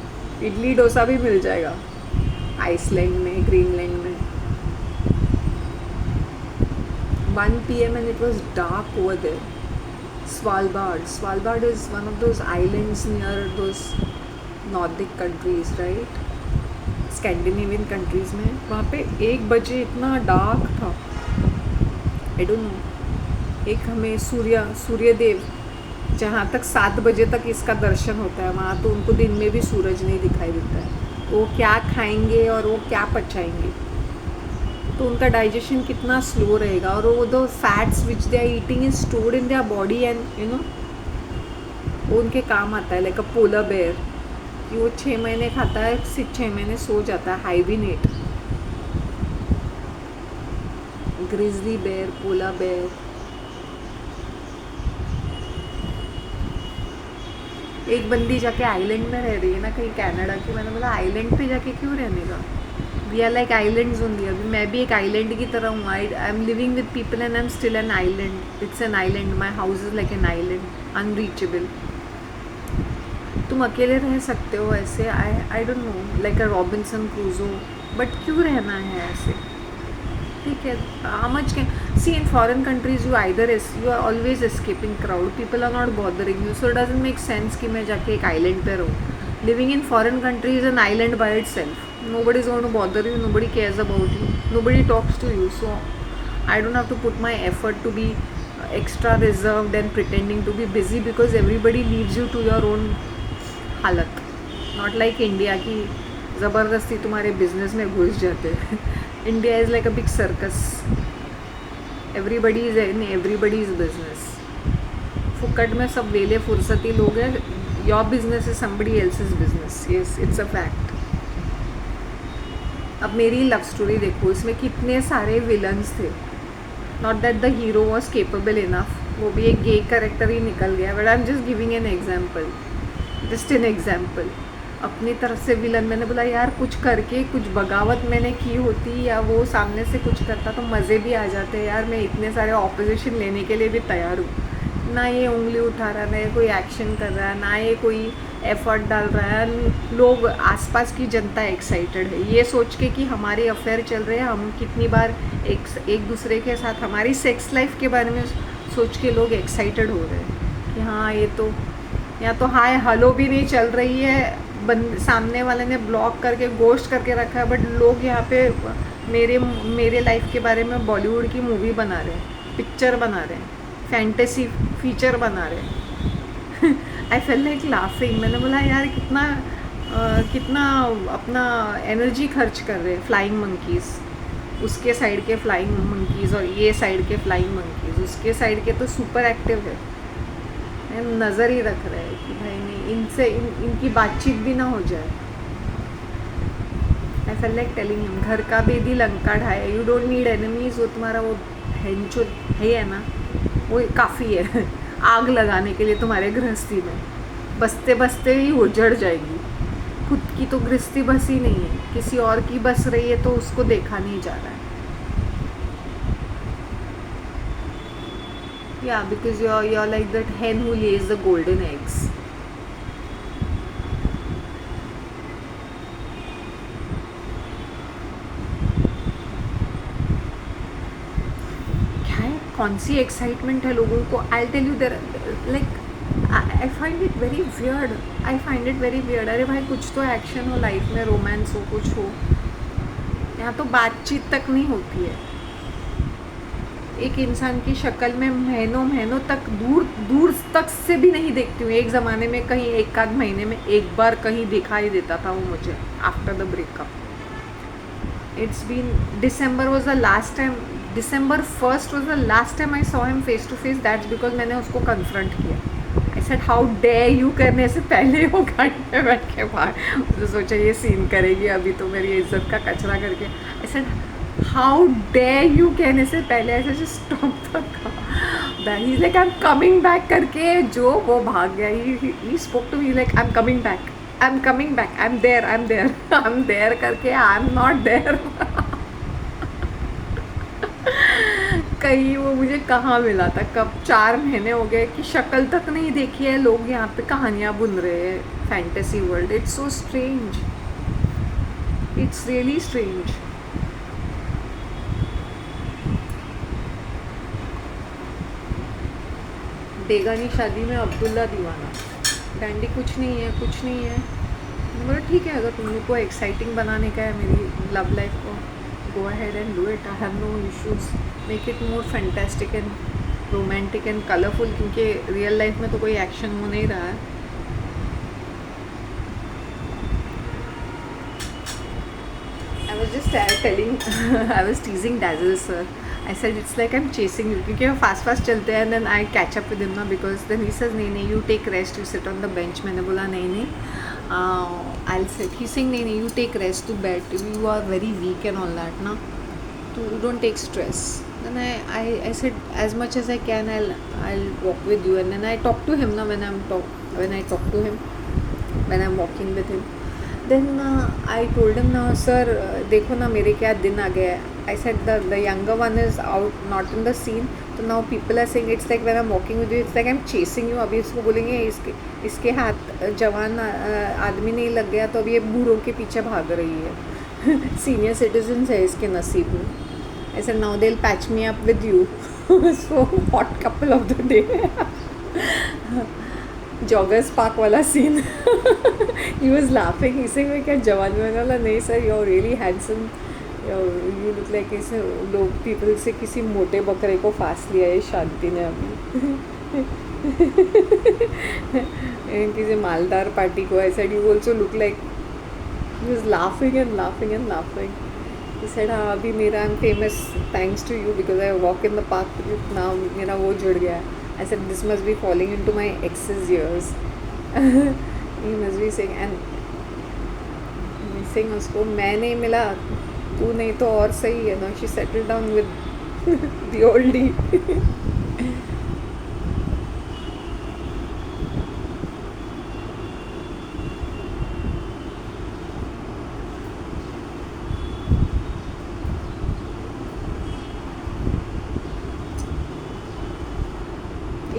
idli dosa भी मिल जाएगा आइसलैंड में, ग्रीनलैंड में। 1 PM and it was dark over there. Svalbard is one of those islands near those Nordic countries, right? Scandinavian countries में। वहाँ पे 1 बजे इतना डार्क था, आई डोंट नो। एक हमें सूर्यदेव, जहाँ तक 7 बजे तक इसका दर्शन होता है, वहाँ तो उनको दिन में भी सूरज नहीं दिखाई देता है। वो क्या खाएंगे और वो क्या पचाएंगे, तो उनका डाइजेशन कितना स्लो रहेगा। और वो दो fats which they are eating is stored in their body, and you know वो उनके काम आता है। लाइक अ पोलर बेयर, कि वो 6 महीने खाता है, 6 महीने सो जाता है, hibernate. Grizzly bear, polar bear. एक बंदी जाके आइलैंड में रह रही है ना, कहीं कनाडा की। मैंने बोला आइलैंड पे जाके क्यों रहने का, we are like islands only. अभी मैं भी एक आइलैंड की तरह हूँ। I am living with people and I am still an island. It's an island, my house is like an island, unreachable. तुम अकेले रह सकते हो ऐसे, I don't know, like a Robinson Crusoe, but क्यों रहना है ऐसे? ठीक है, how much can see in foreign countries you either you are always escaping crowd, people are not bothering you, so it doesn't make sense कि मैं जाके एक island पे रहूँ. Living in foreign country is an island by itself. Nobody is going to bother you, nobody cares about you, nobody talks to you, so I don't have to put my effort to be extra reserved and pretending to be busy, because everybody leaves you to your own हालत. Not like India की ज़बरदस्ती तुम्हारे business में घुस जाते हैं. India is like a big circus. Everybody is in everybody's business. फुकट में सब वेले फुर्सती लोग हैं. Your business is somebody else's business. Yes, it's a fact. अब मेरी लव स्टोरी देखो, इसमें कितने सारे विलन्स थे. Not that the hero was capable enough. वो भी एक गे कैरेक्टर ही निकल गया. But I'm just giving an example. Just an example. अपनी तरफ से विलन, मैंने बोला यार कुछ करके कुछ बगावत मैंने की होती, या वो सामने से कुछ करता तो मज़े भी आ जाते यार. मैं इतने सारे ऑपोजिशन लेने के लिए भी तैयार हूँ. ना ये उंगली उठा रहा, ना ये कोई एक्शन कर रहा है, ना ये कोई एफर्ट डाल रहा है. लोग, आसपास की जनता एक्साइटेड है ये सोच के कि हमारे अफेयर चल रहे हैं. हम कितनी बार एक दूसरे के साथ हमारी सेक्स लाइफ के बारे में सोच के लोग एक्साइटेड हो रहे हैं कि हाँ ये तो, या तो हाय हलो भी नहीं चल रही है, सामने वाले ने ब्लॉक करके गोश्त करके रखा है, बट लोग यहाँ पे मेरे मेरे लाइफ के बारे में बॉलीवुड की मूवी बना रहे हैं, पिक्चर बना रहे हैं, फैंटेसी फीचर बना रहे हैं। आई फेल लाइक लाफिंग। मैंने बोला यार कितना कितना अपना एनर्जी खर्च कर रहे हैं फ्लाइंग मंकीज़, उसके साइड के फ्लाइंग मंकीज़ और ये साइड के फ्लाइंग मंकीज़, उसके साइड के तो सुपर एक्टिव है, नज़र ही रख रहे हैं कि भाई नहीं इनसे इनकी बातचीत भी ना हो जाए। I feel like telling him, घर का बेदी लंका ढाया, यू डोंट नीड एनिमीज। वो तुम्हारा वो हेंचो है ना, वो काफ़ी है आग लगाने के लिए तुम्हारे गृहस्थी में, बसते बसते ही उजड़ जाएगी। खुद की तो गृहस्थी बसी नहीं है, किसी और की बस रही है तो उसको देखा नहीं जा रहा है। Yeah, because you're like that hen who lays the golden eggs. क्या है, कौन सी एक्साइटमेंट है लोगों को? I tell you there like I find it very weird, I find it very weird. अरे भाई कुछ तो एक्शन हो लाइफ में, रोमांस हो, कुछ हो। यहाँ तो बातचीत तक नहीं होती है। एक इंसान की शक्ल में महीनों महीनों तक दूर दूर तक से भी नहीं देखती हूँ। एक ज़माने में कहीं एक आध महीने में एक बार कहीं दिखाई देता था वो मुझे after the breakup. It's been December was the last time, December 1st was the last time I saw him face to face. That's because मैंने उसको कन्फ्रंट किया। I said how dare you करने से पहले वो गाड़ी में बैठ के बाहर, मुझे सोचा ये सीन करेगी अभी तो मेरी इज्जत का कचरा करके। I said how dare you कहने से पहले ऐसे जो स्टॉप तक ही like I am coming back करके जो वो भाग गया। He spoke to me like I am coming back, I am coming back, I am there, I am there, I am there करके आई एम नॉट देयर। कहीं वो मुझे कहाँ मिला था, कब 4 महीने हो गए कि शक्ल तक नहीं देखी है। लोग यहाँ पे कहानियाँ बुन रहे हैं fantasy world. It's so strange, it's really strange. डेगानी शादी में अब्दुल्ला दीवाना, डैंडी कुछ नहीं है, कुछ नहीं है। बोला ठीक है, अगर तुम लोग को एक्साइटिंग बनाने का है मेरी लव लाइफ को, go ahead and do it, I have no issues. Make it more fantastic and romantic and colourful, क्योंकि रियल लाइफ में तो कोई एक्शन हो नहीं रहा है। I was just telling, I was teasing Dazzle sir. I said it's like I'm chasing you, क्योंकि हम फास्ट फास्ट चलते हैं, then I catch up with him ना, because then he says नहीं you take rest, you sit on the bench। मैंने बोला नहीं I'll sit। He's saying नहीं you take rest, to bed, you are very weak and all that ना, तो you don't take stress। Then I said as much as I can I'll walk with you, and then I talk to him ना, when I talk to him when I'm walking with him, then I told him ना sir देखो ना मेरे क्या दिन आ गया है। I said the younger one is out, not in the scene, तो now people are saying it's like when I'm walking with you, it's like I'm chasing you। अभी इसको बोलेंगे इसके हाथ जवान आदमी नहीं लग गया तो अभी ये बूढ़ों के पीछे भाग रही है। सीनियर सिटीजन्स है इसके नसीब में। I said now they'll patch me up with you। So hot couple of the day। Joggers park वाला सीन। ही वॉज लाफिंग, इसे मैं क्या जवान में वाला नहीं sir, you are really handsome, you look like इसे लोग पीपल से किसी मोटे बकरे को फांस लिया है शांति ने अभी। किसी मालदार पार्टी को। I said you also look like, he was laughing and laughing and laughing. He said हाँ अभी मेरा I am famous thanks to you because I walk in the park, now मेरा वो जुड़ गया है। I said this must be falling into my ex's ears। He must be saying, and saying उसको मैं नहीं मिला, तू नहीं तो और सही है ना। She settled down with the oldie।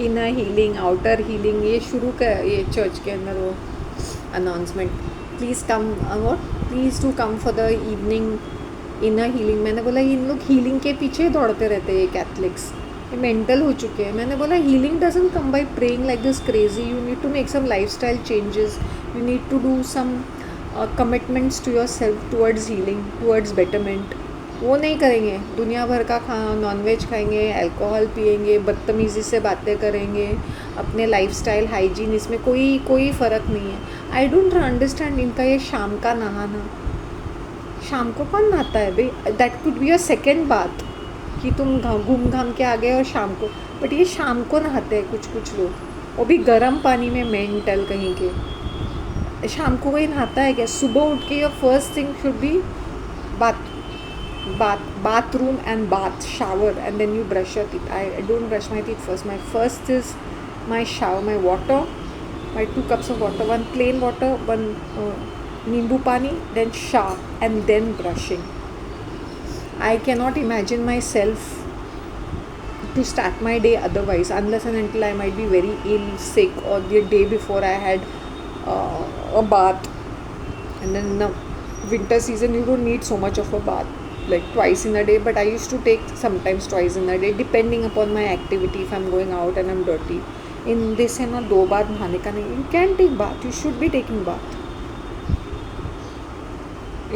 Inner healing, outer healing, ये शुरू कर, ये चर्च के अंदर वो अनाउंसमेंट, प्लीज़ कम और please to come for the evening inner healing. मैंने बोला इन लोग हीलिंग के पीछे दौड़ते रहते हैं, ये कैथलिक्स, ये मेंटल हो चुके हैं। मैंने बोला healing doesn't come by praying like this crazy, you need to make some lifestyle changes, you need to do some commitments to your self towards healing, towards betterment. वो नहीं करेंगे। दुनिया भर का नॉनवेज खाएंगे, अल्कोहल पिएंगे, बदतमीज़ी से बातें करेंगे, अपने लाइफस्टाइल हाइजीन, इसमें कोई कोई फ़र्क नहीं है। आई डोंट अंडरस्टैंड इनका ये शाम का नहाना। शाम को कौन नहाता है भाई? That could be your second बात कि तुम घूम घाम के आ गए और शाम को, बट ये शाम को नहाते हैं कुछ कुछ लोग, वो भी गर्म पानी में, मेंटल कहीं के। शाम को कोई नहाता है क्या? सुबह उठ के your first thing should be बात bathroom and bath, shower, and then you brush your teeth. I don't brush my teeth first. My first is my shower, my water, my 2 cups of water, one plain water, one nimbu pani, then shower, and then brushing. I cannot imagine myself to start my day otherwise, unless and until I might be very ill, sick, or the day before I had a bath. And then in the winter season you don't need so much of a bath, like twice in a day, but I used to take sometimes twice in a day depending upon my activity. If I'm going out and I'm dirty, in this है ना 2 बार नहाने का नहीं. You can take bath, you should be taking bath.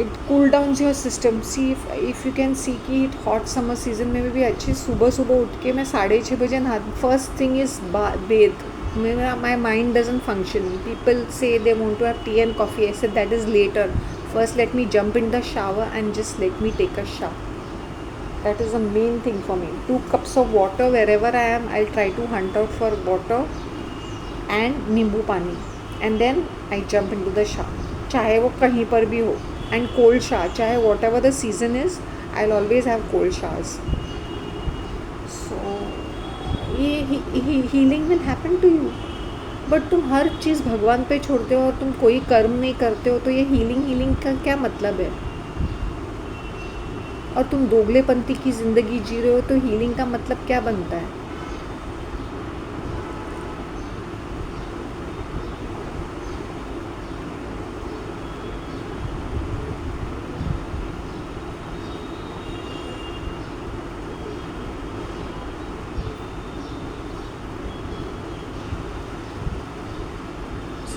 It cool downs your system. See if you can see कि hot summer season में भी अच्छे सुबह सुबह उठ के मैं 6:30 बजे नहा. First thing is bathe. My mind doesn't function. People say they want to have tea and coffee. I said that is later. First let me jump in the shower and just let me take a shower. That is the main thing for me. 2 cups of water wherever I am. I'll try to hunt out for water and nimbu pani, and then I jump into the shower. चाहे वो कहीं पर भी हो. And cold shower. चाहे whatever the season is, I'll always have cold showers. So ये healing will happen to you. But तुम हर चीज़ भगवान पे छोड़ते हो और तुम कोई कर्म नहीं करते हो, तो ये हीलिंग का क्या मतलब है? और तुम दोगलेपंथी की ज़िंदगी जी रहे हो, तो हीलिंग का मतलब क्या बनता है?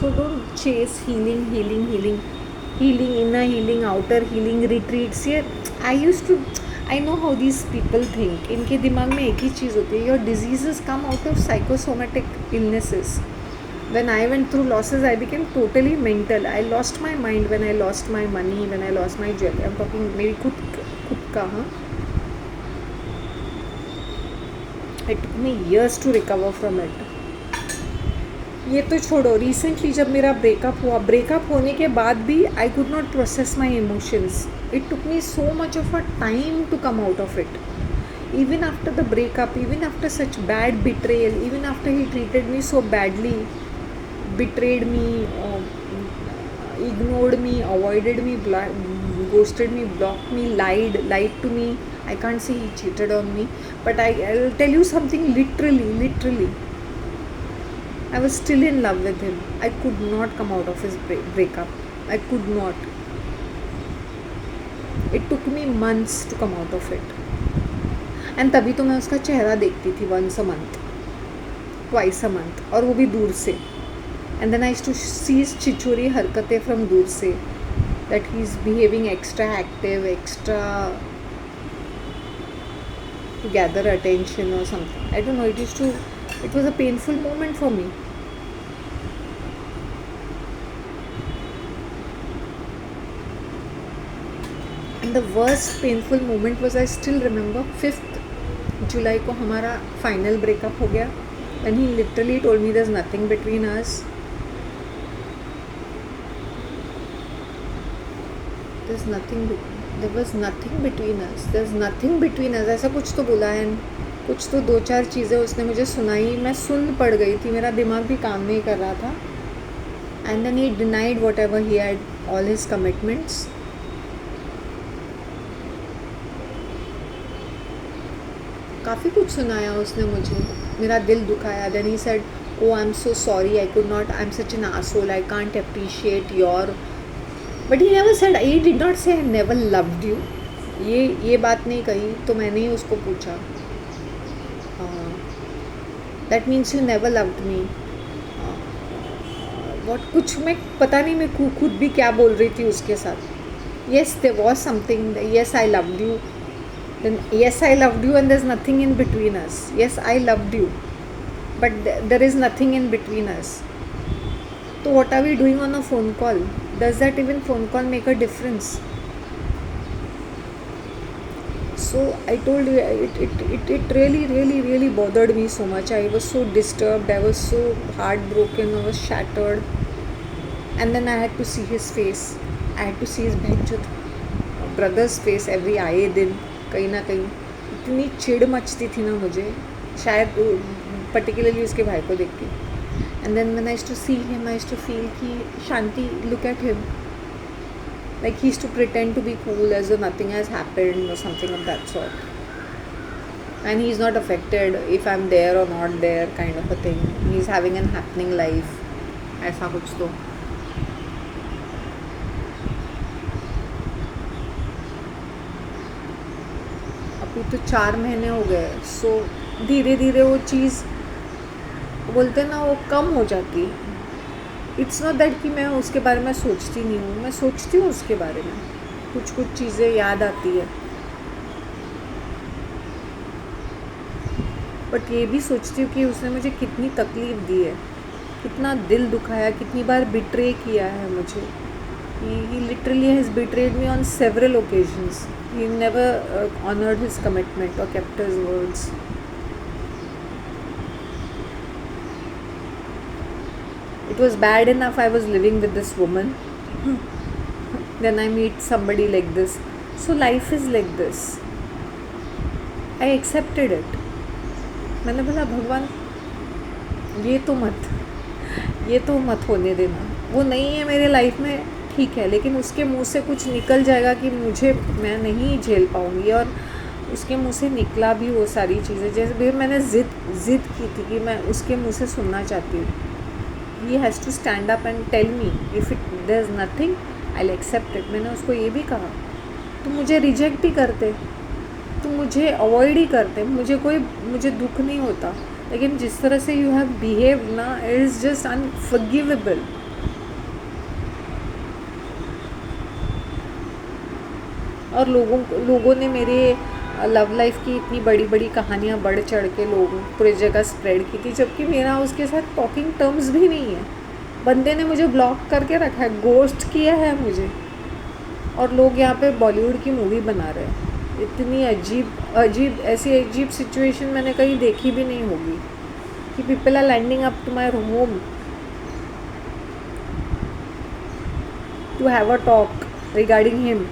So don't chase healing, inner healing, outer healing, retreats. ये I know how these people think. इनके दिमाग में एक ही चीज़ होती है, your diseases come out of psychosomatic illnesses. When I went through losses, I became totally mental. I lost my mind when I lost my money, when I lost my jewelry. I'm talking मेरी खुद का हाँ. It took me years to recover from it. ये तो छोड़ो, recently जब मेरा breakup होने के बाद भी I could not process my emotions. It took me so much of a time to come out of it. even after the breakup, even after such bad betrayal, even after he treated me so badly, betrayed me, ignored me, avoided me, ghosted me, blocked me, lied to me. I can't say he cheated on me, but I'll tell you something, literally I was still in love with him. I could not come out of his breakup. I could not. It took me months to come out of it. And तभी तो मैं उसका चेहरा देखती थी once a month, twice a month, और वो भी दूर से. And then I used to see his छिछोरी हरकतें from दूर से, that he's behaving extra active, extra to gather attention or something. I don't know. It was a painful moment for me. And the worst painful moment was, I still remember 5th July को हमारा final breakup हो गया. And he literally told me there's nothing between us. There was nothing between us. There's nothing between us. ऐसा कुछ तो बोला है, कुछ तो 2-4 चीज़ें उसने मुझे सुनाई. मैं सुन पड़ गई थी, मेरा दिमाग भी काम नहीं कर रहा था. And then he denied whatever he had, all his commitments. काफ़ी कुछ सुनाया उसने मुझे, मेरा दिल दुखाया. Then he said, oh I'm so sorry, I could not, I'm such an asshole, I can't appreciate your. But he never said, he did not say I never loved you. ये बात नहीं कही. तो मैंने ही उसको पूछा, that means you never loved me. what कुछ मैं पता नहीं, मैं खुद भी क्या बोल रही थी उसके साथ. Yes, there was something, yes I loved you, then yes, I loved you and there's nothing in between us. Yes, I loved you, but there is nothing in between us. So what are we doing on a phone call? Does that even phone call make a difference? So I told you, it really bothered me so much. I was so disturbed, I was so heartbroken, I was shattered. And then I had to see his face. I had to see his brothers face every आए दिन. कहीं ना कहीं इतनी चिढ़ मचती थी ना मुझे, शायद पर्टिकुलरली उसके भाई को देख के. And then when I used to see him, I used to feel कि Shanti, look at him, like he used to pretend to be cool as though nothing has happened or something of that sort, and he's not affected if I'm there or not there, kind of a thing. He's having an happening life, ऐसा कुछ. तो अभी तो 4 महीने हो गए. सो धीरे धीरे वो चीज़ बोलते ना, वो कम हो जाती है. इट्स नॉट दैट कि मैं उसके बारे में सोचती नहीं हूँ, मैं सोचती हूँ उसके बारे में, कुछ चीज़ें याद आती है, बट ये भी सोचती हूँ कि उसने मुझे कितनी तकलीफ़ दी है, कितना दिल दुखाया, कितनी बार बिट्रे किया है मुझे. He literally has betrayed me on several occasions. He never honored his commitment or kept his words. It was bad enough I was living with this woman. Then I meet somebody like this. So life is like this. I accepted it. मैंने बोला भगवान ये तो मत होने देना. वो नहीं है मेरे लाइफ में, ठीक है, लेकिन उसके मुंह से कुछ निकल जाएगा कि मैं नहीं झेल पाऊँगी. और उसके मुंह से निकला भी वो सारी चीज़ें, जैसे भी मैंने ज़िद की थी कि मैं उसके मुंह से सुनना चाहती हूँ. He has to stand up and tell me if there's nothing, I'll accept it. मैंने उसको ये भी कहा, तुम मुझे रिजेक्ट ही करते, तुम मुझे अवॉइड ही करते, मुझे दुख नहीं होता, लेकिन जिस तरह से यू हैव बिहेव ना, इट इज़ जस्ट अनफॉरगिवेबल. और लोगों ने मेरे लव लाइफ की इतनी बड़ी कहानियाँ बढ़ चढ़ के लोग पूरी जगह स्प्रेड की थी, जबकि मेरा उसके साथ टॉकिंग टर्म्स भी नहीं है. बंदे ने मुझे ब्लॉक करके रखा है, गोस्ट किया है मुझे, और लोग यहाँ पे बॉलीवुड की मूवी बना रहे हैं. इतनी ऐसी अजीब सिचुएशन मैंने कहीं देखी भी नहीं होगी कि people are landing up to my home to have a talk regarding him.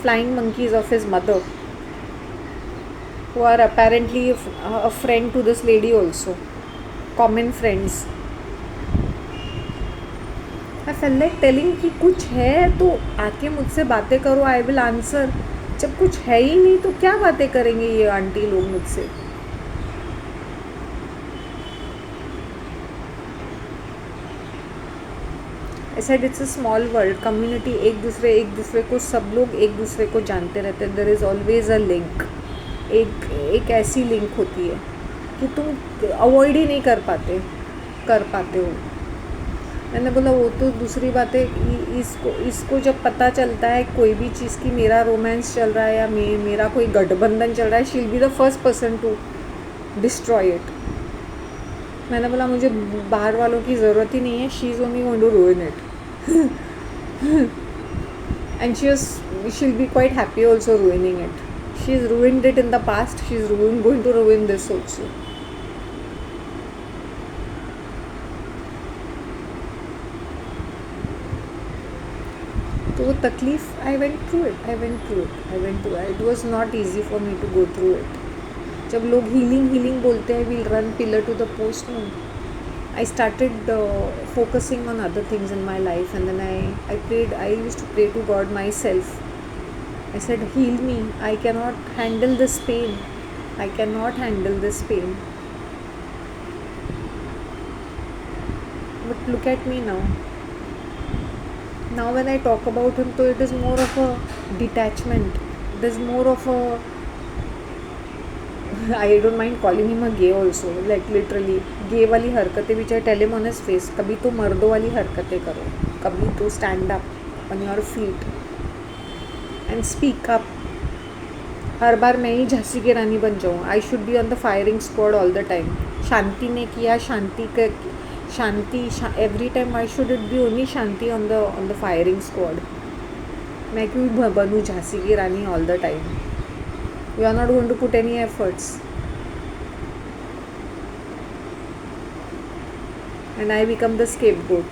Flying monkeys of his mother, who are apparently a friend to this lady also, common friends. I felt like telling कि कुछ है तो आके मुझसे बातें करो, I will answer. जब कुछ है ही नहीं तो क्या बातें करेंगे ये आंटी लोग मुझसे. I said it's a small world, community, एक दूसरे को, सब लोग एक दूसरे को जानते रहते हैं. There is always a link. एक ऐसी लिंक होती है कि तुम अवॉइड ही नहीं कर पाते हो. मैंने बोला वो तो दूसरी बात है. इसको जब पता चलता है कोई भी चीज़ की मेरा रोमांस चल रहा है या मेरा कोई गठबंधन चल रहा है, she will be the first person to destroy it. मैंने बोला मुझे बाहर वालों की ज़रूरत ही नहीं है. She is only going to ruin it. And she'll be quite happy also ruining it. She's ruined it in the past, she's going to ruin this also. तो वो तकलीफ़ I went through it. It was not easy for me to go through it. जब लोग healing बोलते हैं, we'll run pillar to the post. No, I started focusing on other things in my life, and then I prayed. I used to pray to God myself. I said, heal me. I cannot handle this pain. But look at me now. Now when I talk about him, so it is more of a detachment. There's more of a I don't mind calling him a gay also, like literally गे वाली हरकतें भी, चाहे tell him on his face. कभी तो मर्दों वाली हरकतें करो, कभी तो stand up on your feet and speak up. हर बार मैं ही झांसी की रानी बन जाऊँ. I should be on the firing squad all the time. Shanti ने किया, Shanti every time. I should it be only Shanti on the firing squad. मैं क्यों बनूँ झांसी की रानी all the time? You are not going to put any efforts and I become the scapegoat.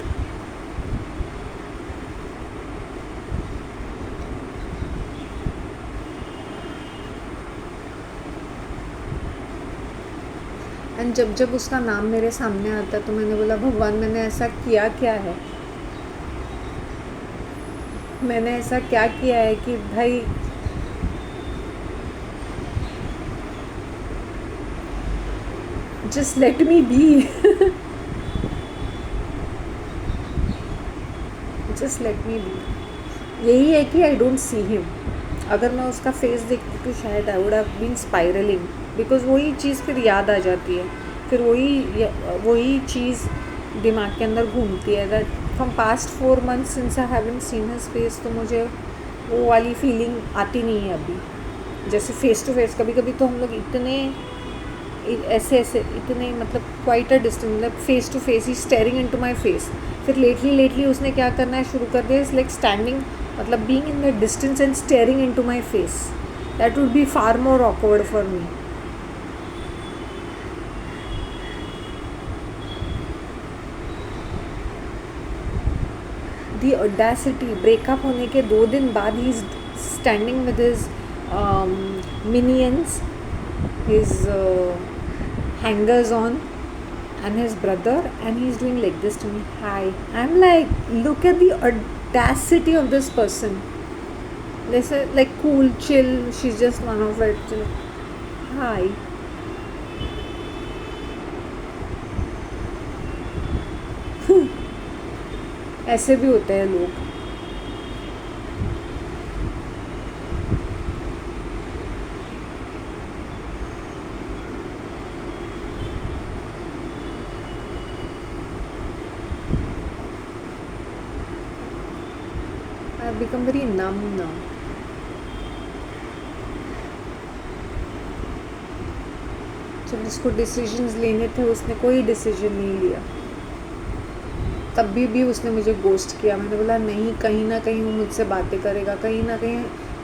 And जब उसका नाम मेरे सामने आता तो मैंने बोला भगवान मैंने ऐसा किया क्या है, मैंने ऐसा क्या किया है कि भाई just let me be. Just let me be. यही है कि आई डोंट सी हिम. अगर मैं उसका फेस देखती तो शायद I would have been spiralling, because वही चीज़ फिर याद आ जाती है, फिर वही चीज़ दिमाग के अंदर घूमती है. That from past 4 months since I haven't seen his face, तो मुझे वो वाली फीलिंग आती नहीं है अभी. जैसे फेस टू फेस कभी कभी तो हम लोग इतने ऐसे इतने मतलब क्वाइट अ डिस्टेंस, मतलब फेस टू फेस ही स्टेयरिंग इनटू माय फेस. फिर लेटली उसने क्या करना है शुरू कर दिया, इज लाइक स्टैंडिंग, मतलब being in the distance and staring into my face. That would be far more awkward for me. The audacity. Breakup होने के 2 दिन बाद ही is standing with his minions, his hangers on and his brother, and he's doing like this to me. Hi. I'm like, look at the audacity of this person. They say like cool, chill, she's just one of it. Hi. ऐसे भी होते हैं लोग. I've become very numb now. जब जिसको decisions लेने थे उसने कोई डिसीजन नहीं लिया, तब भी उसने मुझे गोस्ट किया. मैंने बोला नहीं, कहीं ना कहीं वो मुझसे बातें करेगा, कहीं ना कहीं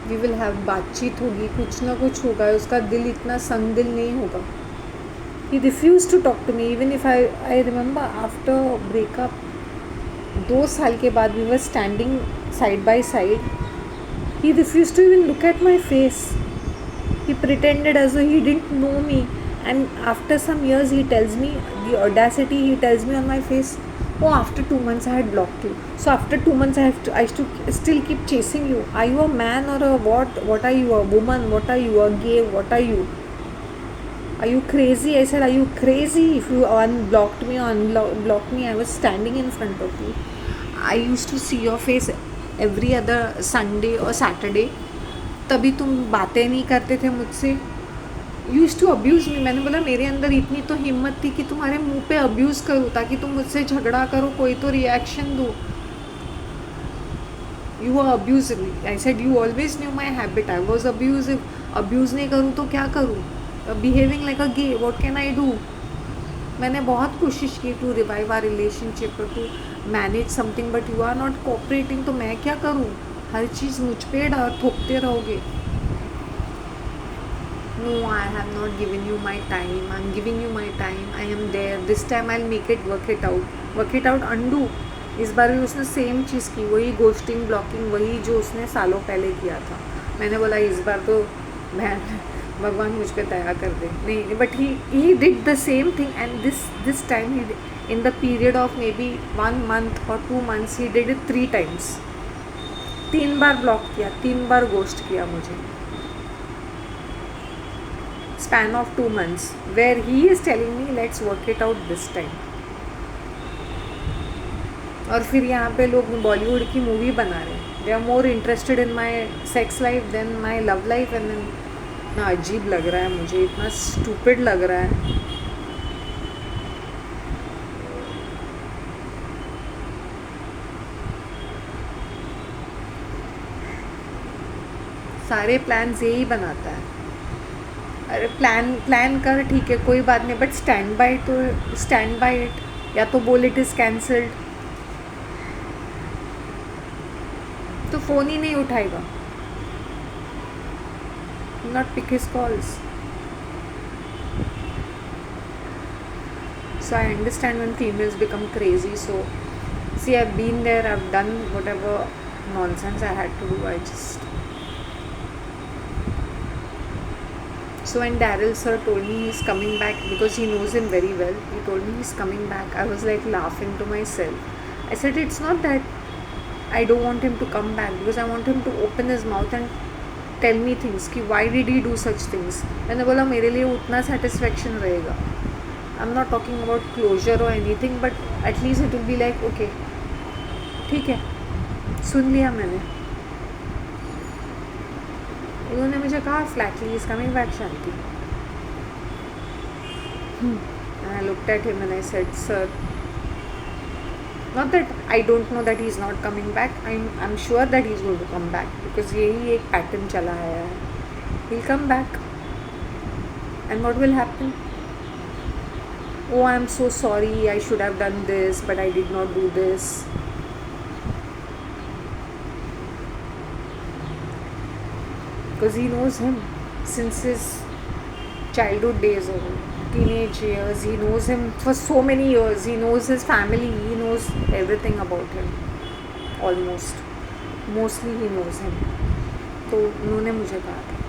वी विल हैव बातचीत होगी, कुछ ना कुछ होगा. उसका दिल इतना संग दिल नहीं होगा. He refuse to talk to me even if I remember after breakup 2 साल के बाद we were standing side by side. He refuse to even look at my face. He pretended as though he didn't know me, and after some years he tells me, the audacity, he tells me on my face, oh, after 2 months I had blocked you. So after 2 months I have to still keep chasing you. Are you a man or a what? What are you, a woman? What are you, a gay? What are you? Are you crazy? I said, are you crazy? If you unblocked me or unblocked me, I was standing in front of you. I used to see your face every other Sunday or Saturday. तभी तुम बातें नहीं करते थे मुझसे. Use to abuse me. मैंने बोला मेरे अंदर इतनी तो हिम्मत थी कि तुम्हारे मुंह पे अब्यूज़ करूँ, ताकि तुम मुझसे झगड़ा करो, कोई तो रिएक्शन दो. You are abusive. I said you always knew my habit. I was abusive. Abuse नहीं करूँ तो क्या करूँ? Behaving like a gay, what can I do? मैंने बहुत कोशिश की to revive our relationship, to manage something, but you are not cooperating. तो मैं क्या करूँ? हर चीज़ मुझ पे थोपते रहोगे. No, I have not given you my time. I'm giving you my time. I am there. This time I'll make it, work it out. Work it out, undo. इस बार भी उसने सेम चीज़ की, वही गोस्टिंग, ब्लॉकिंग, वही जो उसने सालों पहले किया था. मैंने बोला इस बार तो भगवान मुझ पे दया कर दे. नहीं, but he did the same thing, and this time in the period of maybe 1 month or 2 months he did it 3 times. 3 बार ब्लॉक किया, 3 बार गोस्ट किया मुझे. Span of 2 months where he is telling me let's work it out this time. और फिर यहाँ पे लोग बॉलीवुड की मूवी बना रहे हैं. They are more interested in my sex life than my love life. And then इतना अजीब लग रहा है मुझे, इतना स्टूपिड लग रहा है. सारे प्लान्स यही बनाता है। अरे प्लान प्लान कर, ठीक है कोई बात नहीं, बट स्टैंड बाय इट, या तो बोल इट इज़ कैंसल्ड। तो फ़ोन ही नहीं उठाएगा, not pick his calls. So I understand when females become crazy. So see, I've been there, I've done whatever nonsense I had to do. I just So when Daryl sir told me he's coming back, because he knows him very well, he told me he's coming back, I was like laughing to myself. I said it's not that I don't want him to come back, because I want him to open his mouth and tell me things कि why did he do such things. मैंने बोला मेरे लिए उतना satisfaction रहेगा. I'm not talking about closure or anything, but at least it will be like okay, ठीक है, सुन लिया मैंने. उन्होंने मुझे कहा Flatley is coming back Shanti. And I looked at him and I said, sir, not that I don't know that he is not coming back. I'm sure that he is going to come back, because यही एक pattern चला आया है. He'll come back. And what will happen? Oh, I'm so sorry, I should have done this, but I did not do this. Because he knows him since his childhood days or teenage years. He knows him for so many years. He knows his family. He knows everything about him. Almost. Mostly he knows him. तो उन्होंने मुझे कहा था.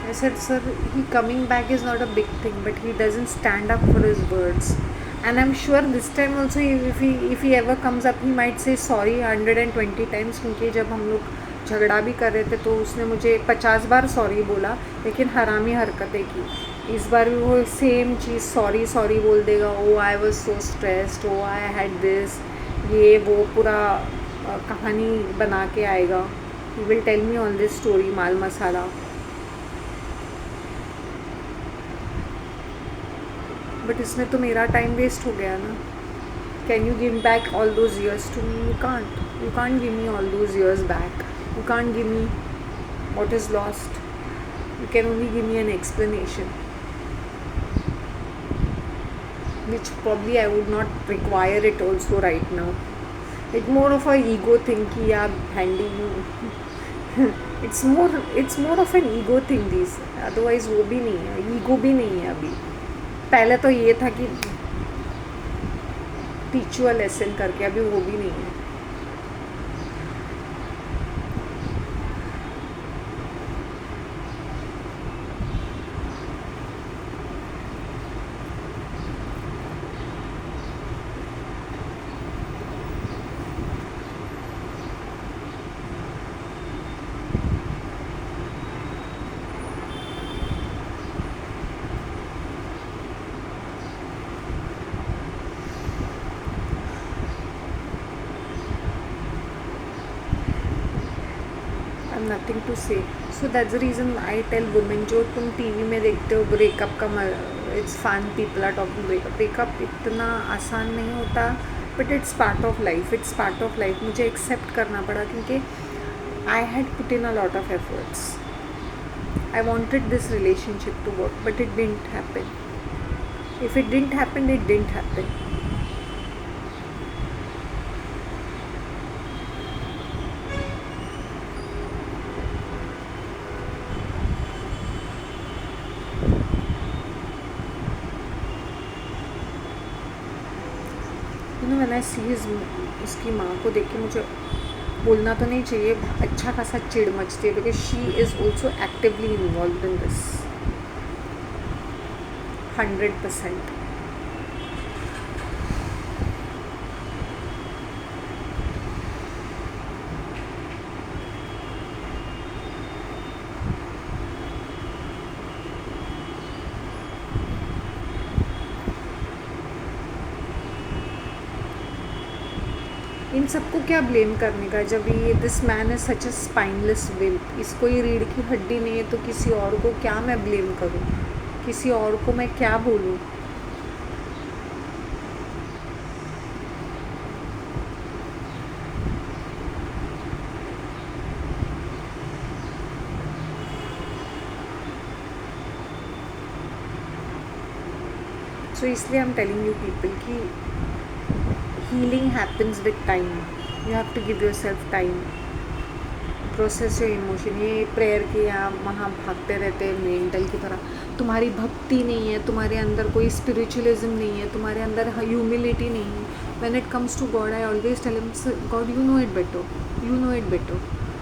I said, sir, he coming back is not a big thing, but he doesn't stand up for his words. And I'm sure this time also, if he ever comes up, he might say sorry 120 times. क्योंकि जब हम लोग झगड़ा भी कर रहे थे तो उसने मुझे 50 बार सॉरी बोला, लेकिन हरामी हरकतें की. इस बार भी वो सेम चीज़ सॉरी सॉरी बोल देगा. Oh I was so stressed, oh I had this, ये वो पूरा कहानी बना के आएगा. He will tell me all this story माल मसाला. बट इसमें तो मेरा टाइम वेस्ट हो गया ना. Can you give back all those years to me? You can't give me all those years back. You can't give me what is lost. You can only give me an explanation, which probably I would not require it also right now. It's more of a ego thing कि यार handy you. it's more of an ego thing these. Otherwise वो भी नहीं है, ego भी नहीं है अभी. पहले तो ये था कि टीच यू अ लेसन करके, अभी वो भी नहीं है. Nothing to say. So that's the reason I tell women, जो तुम टीवी में देखते हो ब्रेकअप का, it's fun, people are talking breakup. Breakup इतना आसान नहीं होता, but it's part of life. मुझे एक्सेप्ट करना पड़ा, क्योंकि I had put in a lot of efforts. I wanted this relationship to work, but it didn't happen. If it didn't happen, it didn't happen. When I see his, उसकी माँ को देख के मुझे बोलना तो नहीं चाहिए, अच्छा खासा चिढ़ मचती है, because she is also actively involve in this 100%. इन सबको क्या ब्लेम करने का, जब ये this man is such a spineless will, इसको ये रीढ़ की हड्डी नहीं है तो किसी और को क्या मैं ब्लेम करूँ, किसी और को मैं क्या बोलूँ। सो इसलिए I am telling you people कि healing happens with time, you have to give yourself time, process your emotion. ये प्रेयर के यहाँ वहाँ भागते रहते हैं मेंटल की तरह, तुम्हारी भक्ति नहीं है, तुम्हारे अंदर कोई स्पिरिचुअलिज्म नहीं है, तुम्हारे अंदर ह्यूमिलिटी नहीं है। When it comes to God I always tell him, God you know it better, you know it better.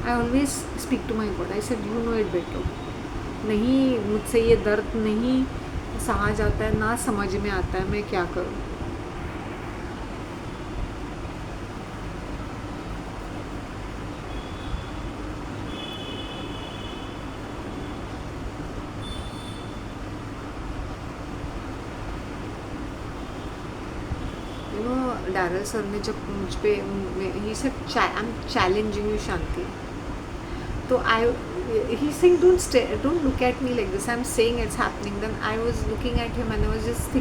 I always speak to my God, I said you know it better. नहीं, मुझसे ये दर्द नहीं सहा जाता है, ना समझ में आता है, मैं क्या करूँ। डैरल सर ने जब मुझ पे he said I am challenging you Shanti, तो I he saying don't look at me like this, I am saying it's happening. Then I was looking at him and I was just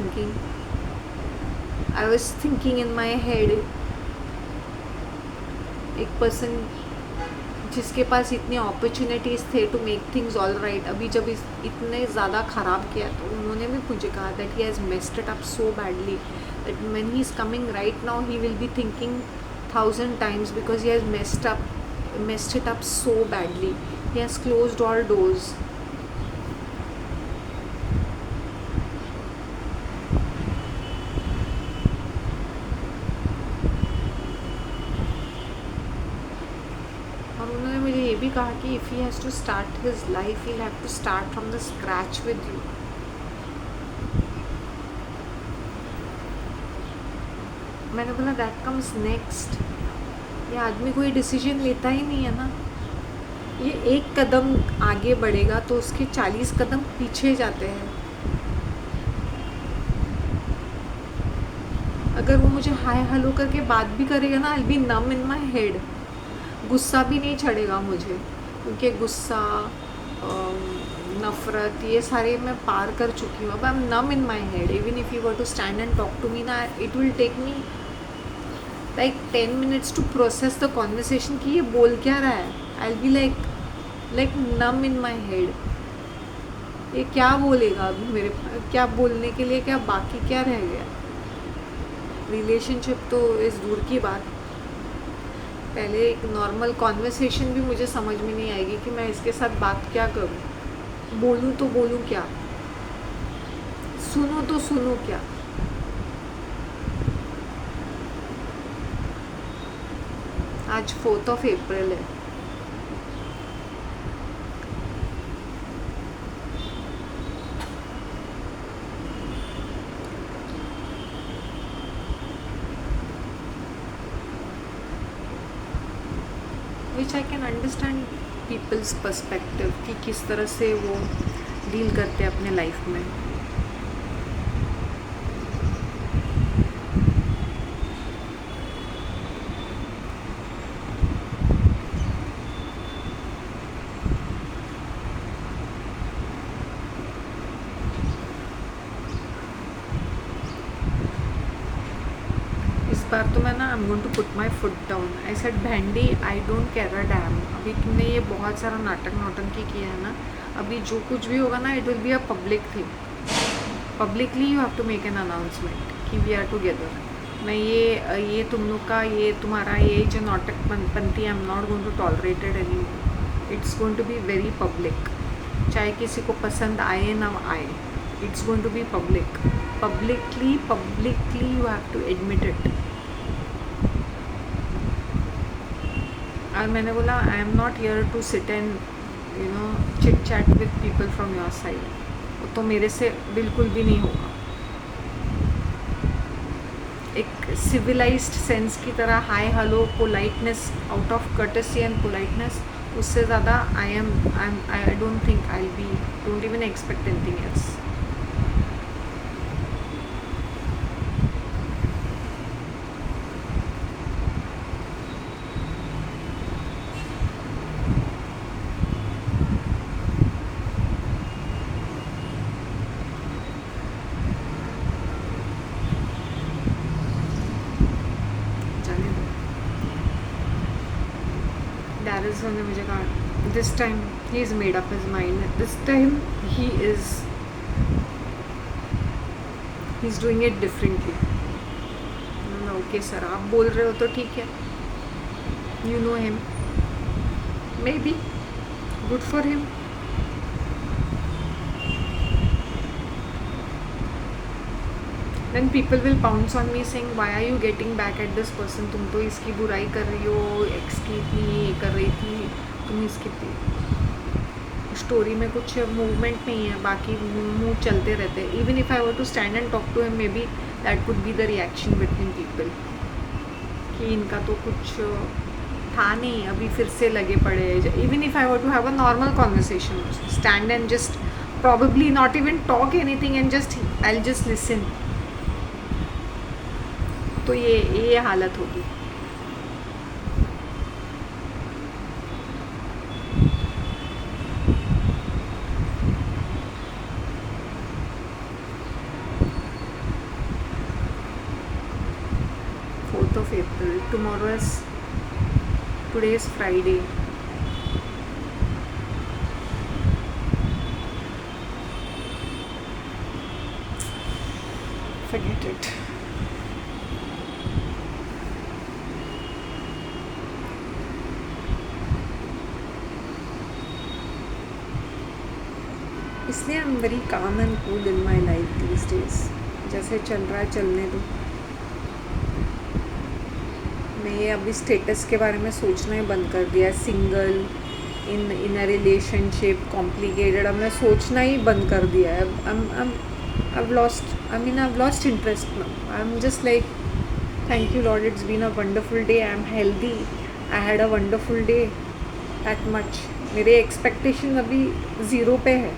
thinking in my head, एक person जिसके पास इतनी opportunities थे to make things all right, अभी जब इतने ज़्यादा ख़राब किया तो उन्होंने भी मुझे कहा that he has messed it up so badly that when he is coming right now he will be thinking 1000 times because he has messed it up so badly. He has closed all doors. और उन्होंने मुझे ये भी कहा कि if he has to start his life, he'll have to start from the scratch with you. मैंने बोला that comes next. ये आदमी कोई डिसीजन लेता ही नहीं है ना, ये एक कदम आगे बढ़ेगा तो उसके 40 कदम पीछे जाते हैं। अगर वो मुझे हाय हेलो करके बात भी करेगा ना, आई B num in my head, गुस्सा भी नहीं चढ़ेगा मुझे, क्योंकि गुस्सा नफ़रत ये सारे मैं पार कर चुकी हूँ। अब I am numb in my head, even if you were to stand and talk to me ना, it will take me like 10 minutes to process the conversation कि ये बोल क्या रहा है। I'll be like numb in my head, ये क्या बोलेगा अभी मेरे, क्या बोलने के लिए, क्या बाकी क्या रह गया। रिलेशनशिप तो इस दूर की बात, पहले एक नॉर्मल कॉन्वर्सेशन भी मुझे समझ में नहीं आएगी कि मैं इसके साथ बात क्या करूँ, बोलूँ तो बोलूँ क्या, सुनूँ तो सुनूँ क्या। आज 4th of April है, which I can understand people's perspective कि किस तरह से वो डील करते हैं अपने लाइफ में। बार तो मैं ना I am going to put my foot down. I said भेंडी I don't care a damn. अभी तुमने ये बहुत सारा नौटंकी किया है ना, अभी जो कुछ भी होगा ना it will be a public thing, publicly you have to make an announcement कि वी आर टुगेदर। मैं ये तुम लोग का ये तुम्हारा ये जो नौटंकी I am not going to tolerated any more, it's going to be very public, चाहे किसी को पसंद आए ना आए, it's going to be public, publicly you have to admit it. और मैंने बोला I am not here to sit and you know chit chat with people from your side, वो तो मेरे से बिल्कुल भी नहीं होगा। एक सिविलाइज्ड सेंस की तरह hi hello politeness, out of courtesy and politeness, उससे ज़्यादा I don't think I be, don't even expect anything else. डैरिस ने मुझे कहा this time he is made up his mind, this time he is doing it differently. Okay sir, आप बोल रहे हो तो ठीक है. You know him, maybe good for him. Then people will pounce on me saying why are you getting back at this person, तुम तो इसकी बुराई कर रही हो, एक्स की इतनी ये कर रही थी, तुम इसकी स्टोरी में कुछ मूवमेंट नहीं है, बाकी मुँह चलते रहते हैं. Even if I were to stand and talk to him, maybe that could be the reaction between people कि इनका तो कुछ था नहीं, अभी फिर से लगे पड़े. Even if I were to have a normal conversation, stand and just probably not even talk anything and I'll just listen, तो ये हालत होगी. April, today is Friday. Forget it. इसलिए I am very calm and cool in my life these days. जैसे चल रहा है चलने दो. मैं ये अभी स्टेटस के बारे में सोचना ही बंद कर दिया है. Single in a relationship complicated, अब मैं सोचना ही बंद कर दिया है. I've lost interest now. I'm just like, thank you Lord, it's been a wonderful day. I'm healthy. I had a wonderful day. That much. मेरे एक्सपेक्टेशन अभी 0 पे है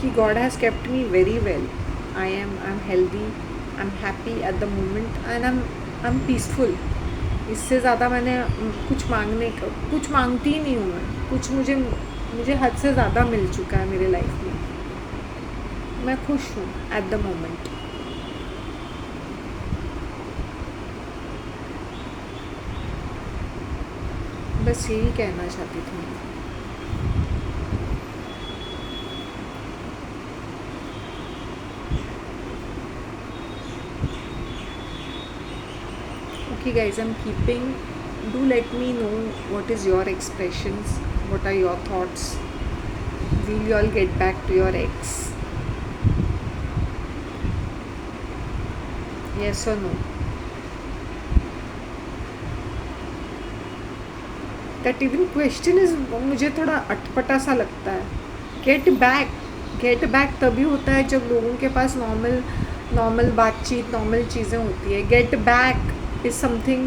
कि God has kept me very well. I'm healthy. I'm happy at the moment and I'm peaceful. इससे ज़्यादा मैंने कुछ मांगती ही नहीं हूँ मैं. कुछ मुझे हद से ज़्यादा मिल चुका है मेरे लाइफ में. मैं खुश हूँ एट द मोमेंट. बस यही कहना चाहती थी. Okay guys, I'm keeping. Do let me know what is your expressions, what are your thoughts. Will you all get back to your ex? Yes or no? That even question is मुझे थोड़ा अटपटा सा लगता है. Get back तभी होता है जब लोगों के पास नॉर्मल बातचीत, नॉर्मल चीज़ें होती है. Get back is something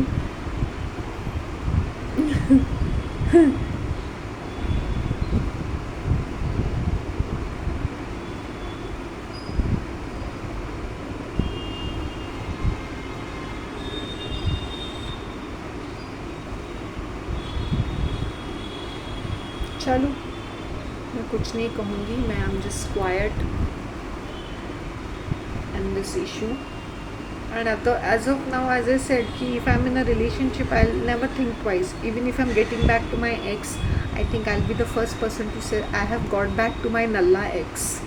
चलो मैं कुछ नहीं कहूँगी. मैं am just quiet in this issue. And as of now, as I said, if I'm in a relationship, I'll never think twice. Even if I'm getting back to my ex, I think I'll be the first person to say I have got back to my Nalla ex.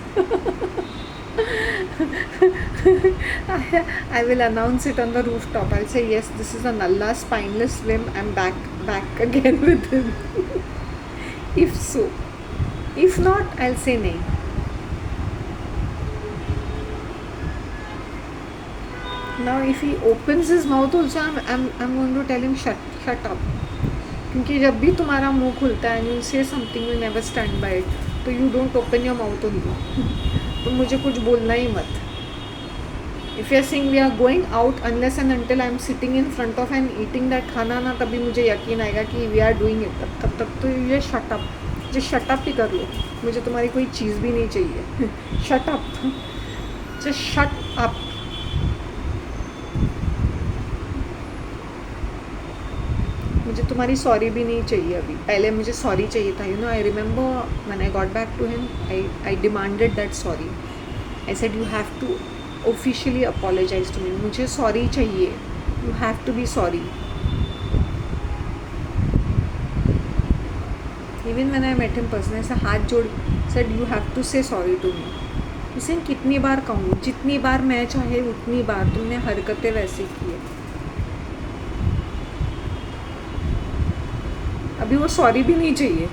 I will announce it on the rooftop. I'll say yes, this is a Nalla spineless swim. I'm back again with him. If so. If not, I'll say nay. Now if he opens his mouth also, I'm going to tell him shut up. क्योंकि जब भी तुम्हारा मुंह खुलता है and you say something, you never stand by it, तो you don't open your mouth only. तो मुझे कुछ बोलना ही मत. If you are saying we are going out, unless and until I am sitting in front of and eating that खाना ना, तभी मुझे यकीन आएगा कि we are doing it. तब तक तो ये shut up. just shut up ही कर लो. मुझे तुम्हारी कोई चीज़ भी नहीं चाहिए. shut up. just shut up. मुझे तुम्हारी सॉरी भी नहीं चाहिए अभी. पहले मुझे सॉरी चाहिए था. I remember when I got back to him, I demanded that sorry. I said you have to officially apologise to me. मुझे सॉरी चाहिए. You have to be sorry. Even when I met him person, ऐसा हाथ जोड़ said you have to say sorry to me. इसे कितनी बार कहूँ, जितनी बार मैं चाहे उतनी बार, तुमने हरकतें वैसे की है। अभी वो सॉरी भी नहीं चाहिए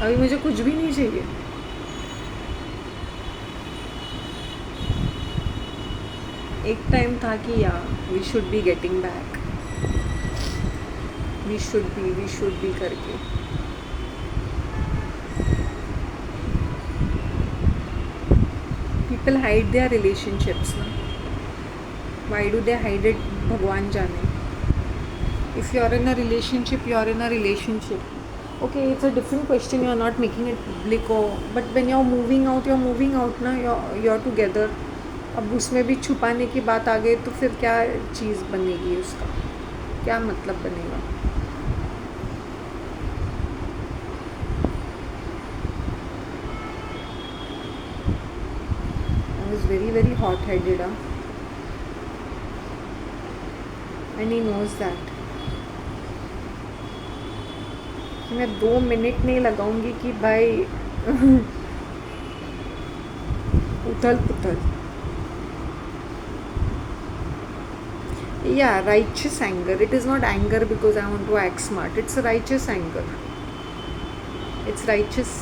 अभी मुझे कुछ भी नहीं चाहिए। एक टाइम था कि या we should be getting back, we should be करके। पीपल हाइड देयर रिलेशनशिप्स ना, why do they hide it, भगवान जाने। If you are in a relationship, you are in a relationship. Okay, it's a different question, you are not making it public, or but when you're moving out ना, you're together। अब उसमें भी छुपाने की बात आ गई तो फिर क्या चीज़ बनेगी, उसका क्या मतलब बनेगा। I was very hot-headed, and he knows that। मैं 2 मिनट नहीं लगाऊंगी कि भाई उथल पुथल। Yeah, righteous anger. It is not anger because I want to act smart. It's a righteous anger. It's righteous.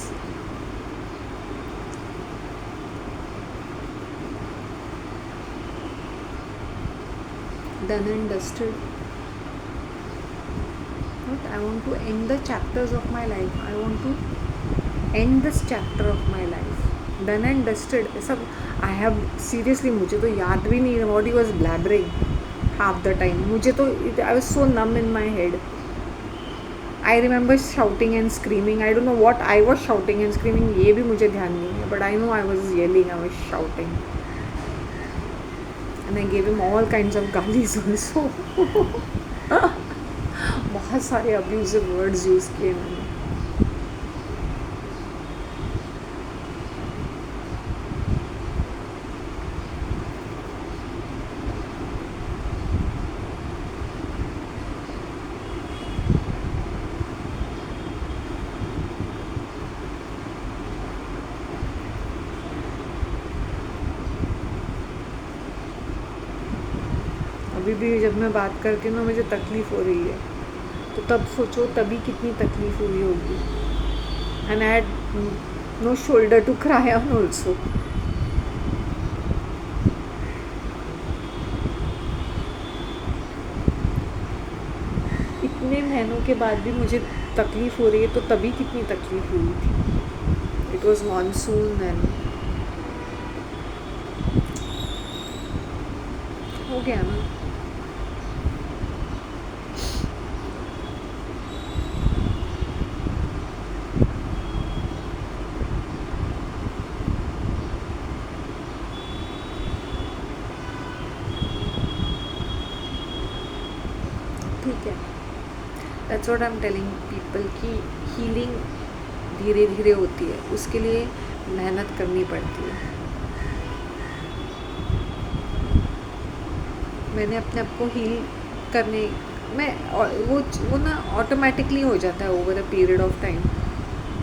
Done and dusted. But I want to end the chapters of my life. I want to end this chapter of my life. Done and dusted. सब I have seriously, मुझे तो याद भी नहीं what he was blabbering half the time। मुझे तो I was so numb in my head। I remember shouting and screaming। I don't know what I was shouting and screaming, ये भी मुझे ध्यान नहीं है, but I know I was yelling, I was shouting, and I gave him all kinds of galis also। बहुत सारे abusive words use किए मैंने। अभी भी जब मैं बात करके ना मुझे तकलीफ़ हो रही है, तो तब सोचो तभी कितनी तकलीफ़ हुई होगी। And I had no shoulder to cry on also. इतने महीनों के बाद भी मुझे तकलीफ़ हो रही है, तो तभी कितनी तकलीफ़ हुई थी। इट वॉज मानसून एंड हो गया ना। ठीक है, that's what I am telling people कि हीलिंग धीरे धीरे होती है, उसके लिए मेहनत करनी पड़ती है। मैंने अपने आप को हील करने में वो ना ऑटोमेटिकली हो जाता है over a period of time.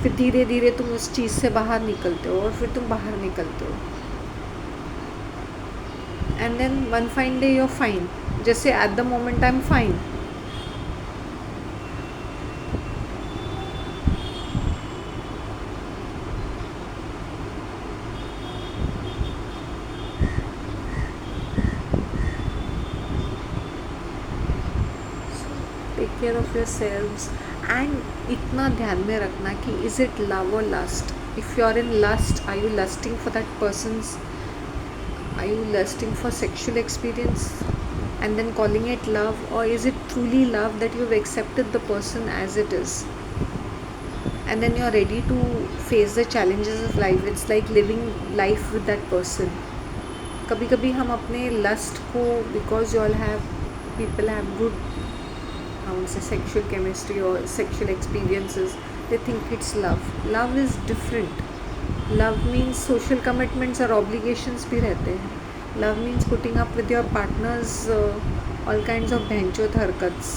फिर धीरे धीरे तुम उस चीज़ से बाहर निकलते हो, और फिर तुम बाहर निकलते हो, and then one fine day you are fine. जैसे at the moment I am fine. Take care of yourselves, and इतना ध्यान में रखना कि इज़ इट लव और lust. If you are in lust, are you lusting for that persons, are you lusting for sexual experience and then calling it love, or is it truly love that you've accepted the person as it is, and then you're ready to face the challenges of life? It's like living life with that person। कभी कभी हम अपने lust को, because you all have people have good say sexual chemistry or sexual experiences, they think it's love। love is different। love means social commitments और obligations भी रहते हैं। love means putting up with your partner's all kinds of bhenchot harkats।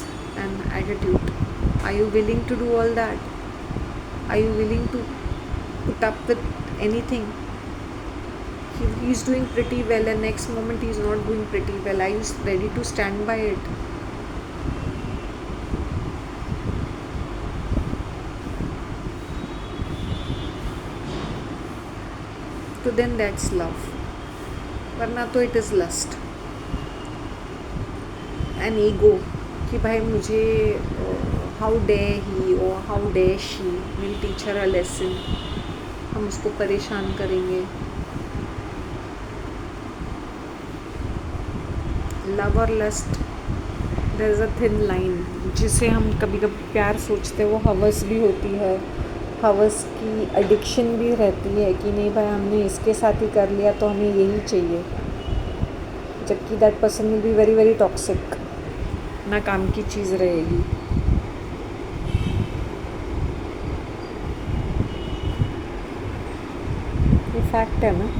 and attitude. Are you willing to do all that? Are you willing to put up with anything? He's doing pretty well and next moment he's not doing pretty well. Are you ready to stand by it? So then that's love. वरना तो it is lust. An ego कि भाई मुझे how dare he or how dare she, we'll teach her a lesson. हम उसको परेशान करेंगे. Love और lust, there is a thin line. जिसे हम कभी कभी प्यार सोचते हैं वो हवस भी होती है. हवस की एडिक्शन भी रहती है कि नहीं भाई हमने इसके साथ ही कर लिया तो हमें यही चाहिए, जबकि that person will be very very toxic. ना काम की चीज़ रहेगी. ये फैक्ट है ना.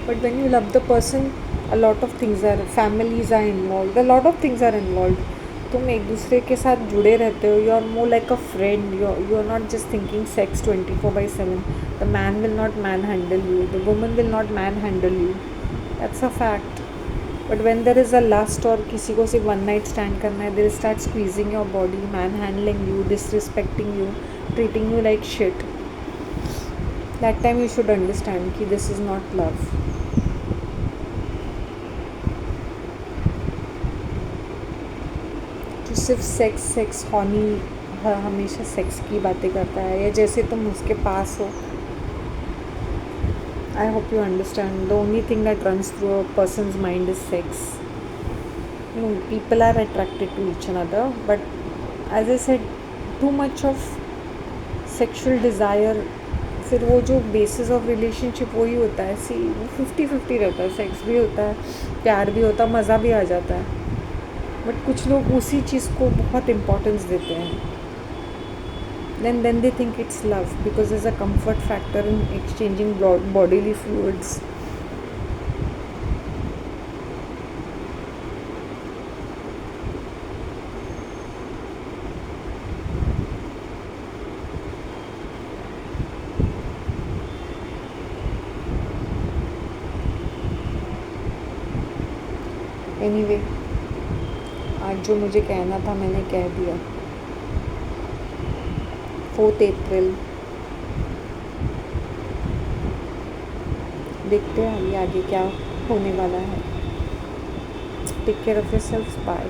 But when you love the person, a lot of things are, families are involved, a lot of things are involved. तुम एक दूसरे के साथ जुड़े रहते हो. You are more like a friend. You are not just thinking sex 24/7. The man will not manhandle you, the woman will not manhandle you. That's a fact. But when there is a lust और किसी को सिर्फ one night stand करना है, they start squeezing your body, manhandling you, disrespecting you, treating you like shit. That time you should understand कि this is not love. सिर्फ sex sex horny हमेशा sex की बातें करता है, या जैसे तुम उसके पास हो. I hope you understand. The only thing that runs through a person's mind is sex. People are attracted to each other, but as I said, too much of sexual desire, फिर वो जो बेसिस ऑफ रिलेशनशिप वही होता है. सी 50-50 रहता है. Sex भी होता है, प्यार भी होता है, मज़ा भी आ जाता है. बट कुछ लोग उसी चीज़ को बहुत इम्पोर्टेंस देते हैं. then they think it's love because there's a comfort factor in exchanging bodily fluids. Anyway, आज जो मुझे कहना था मैंने कह दिया. 4th April. देखते हैं अभी आगे क्या होने वाला है. Take care of yourself. Bye.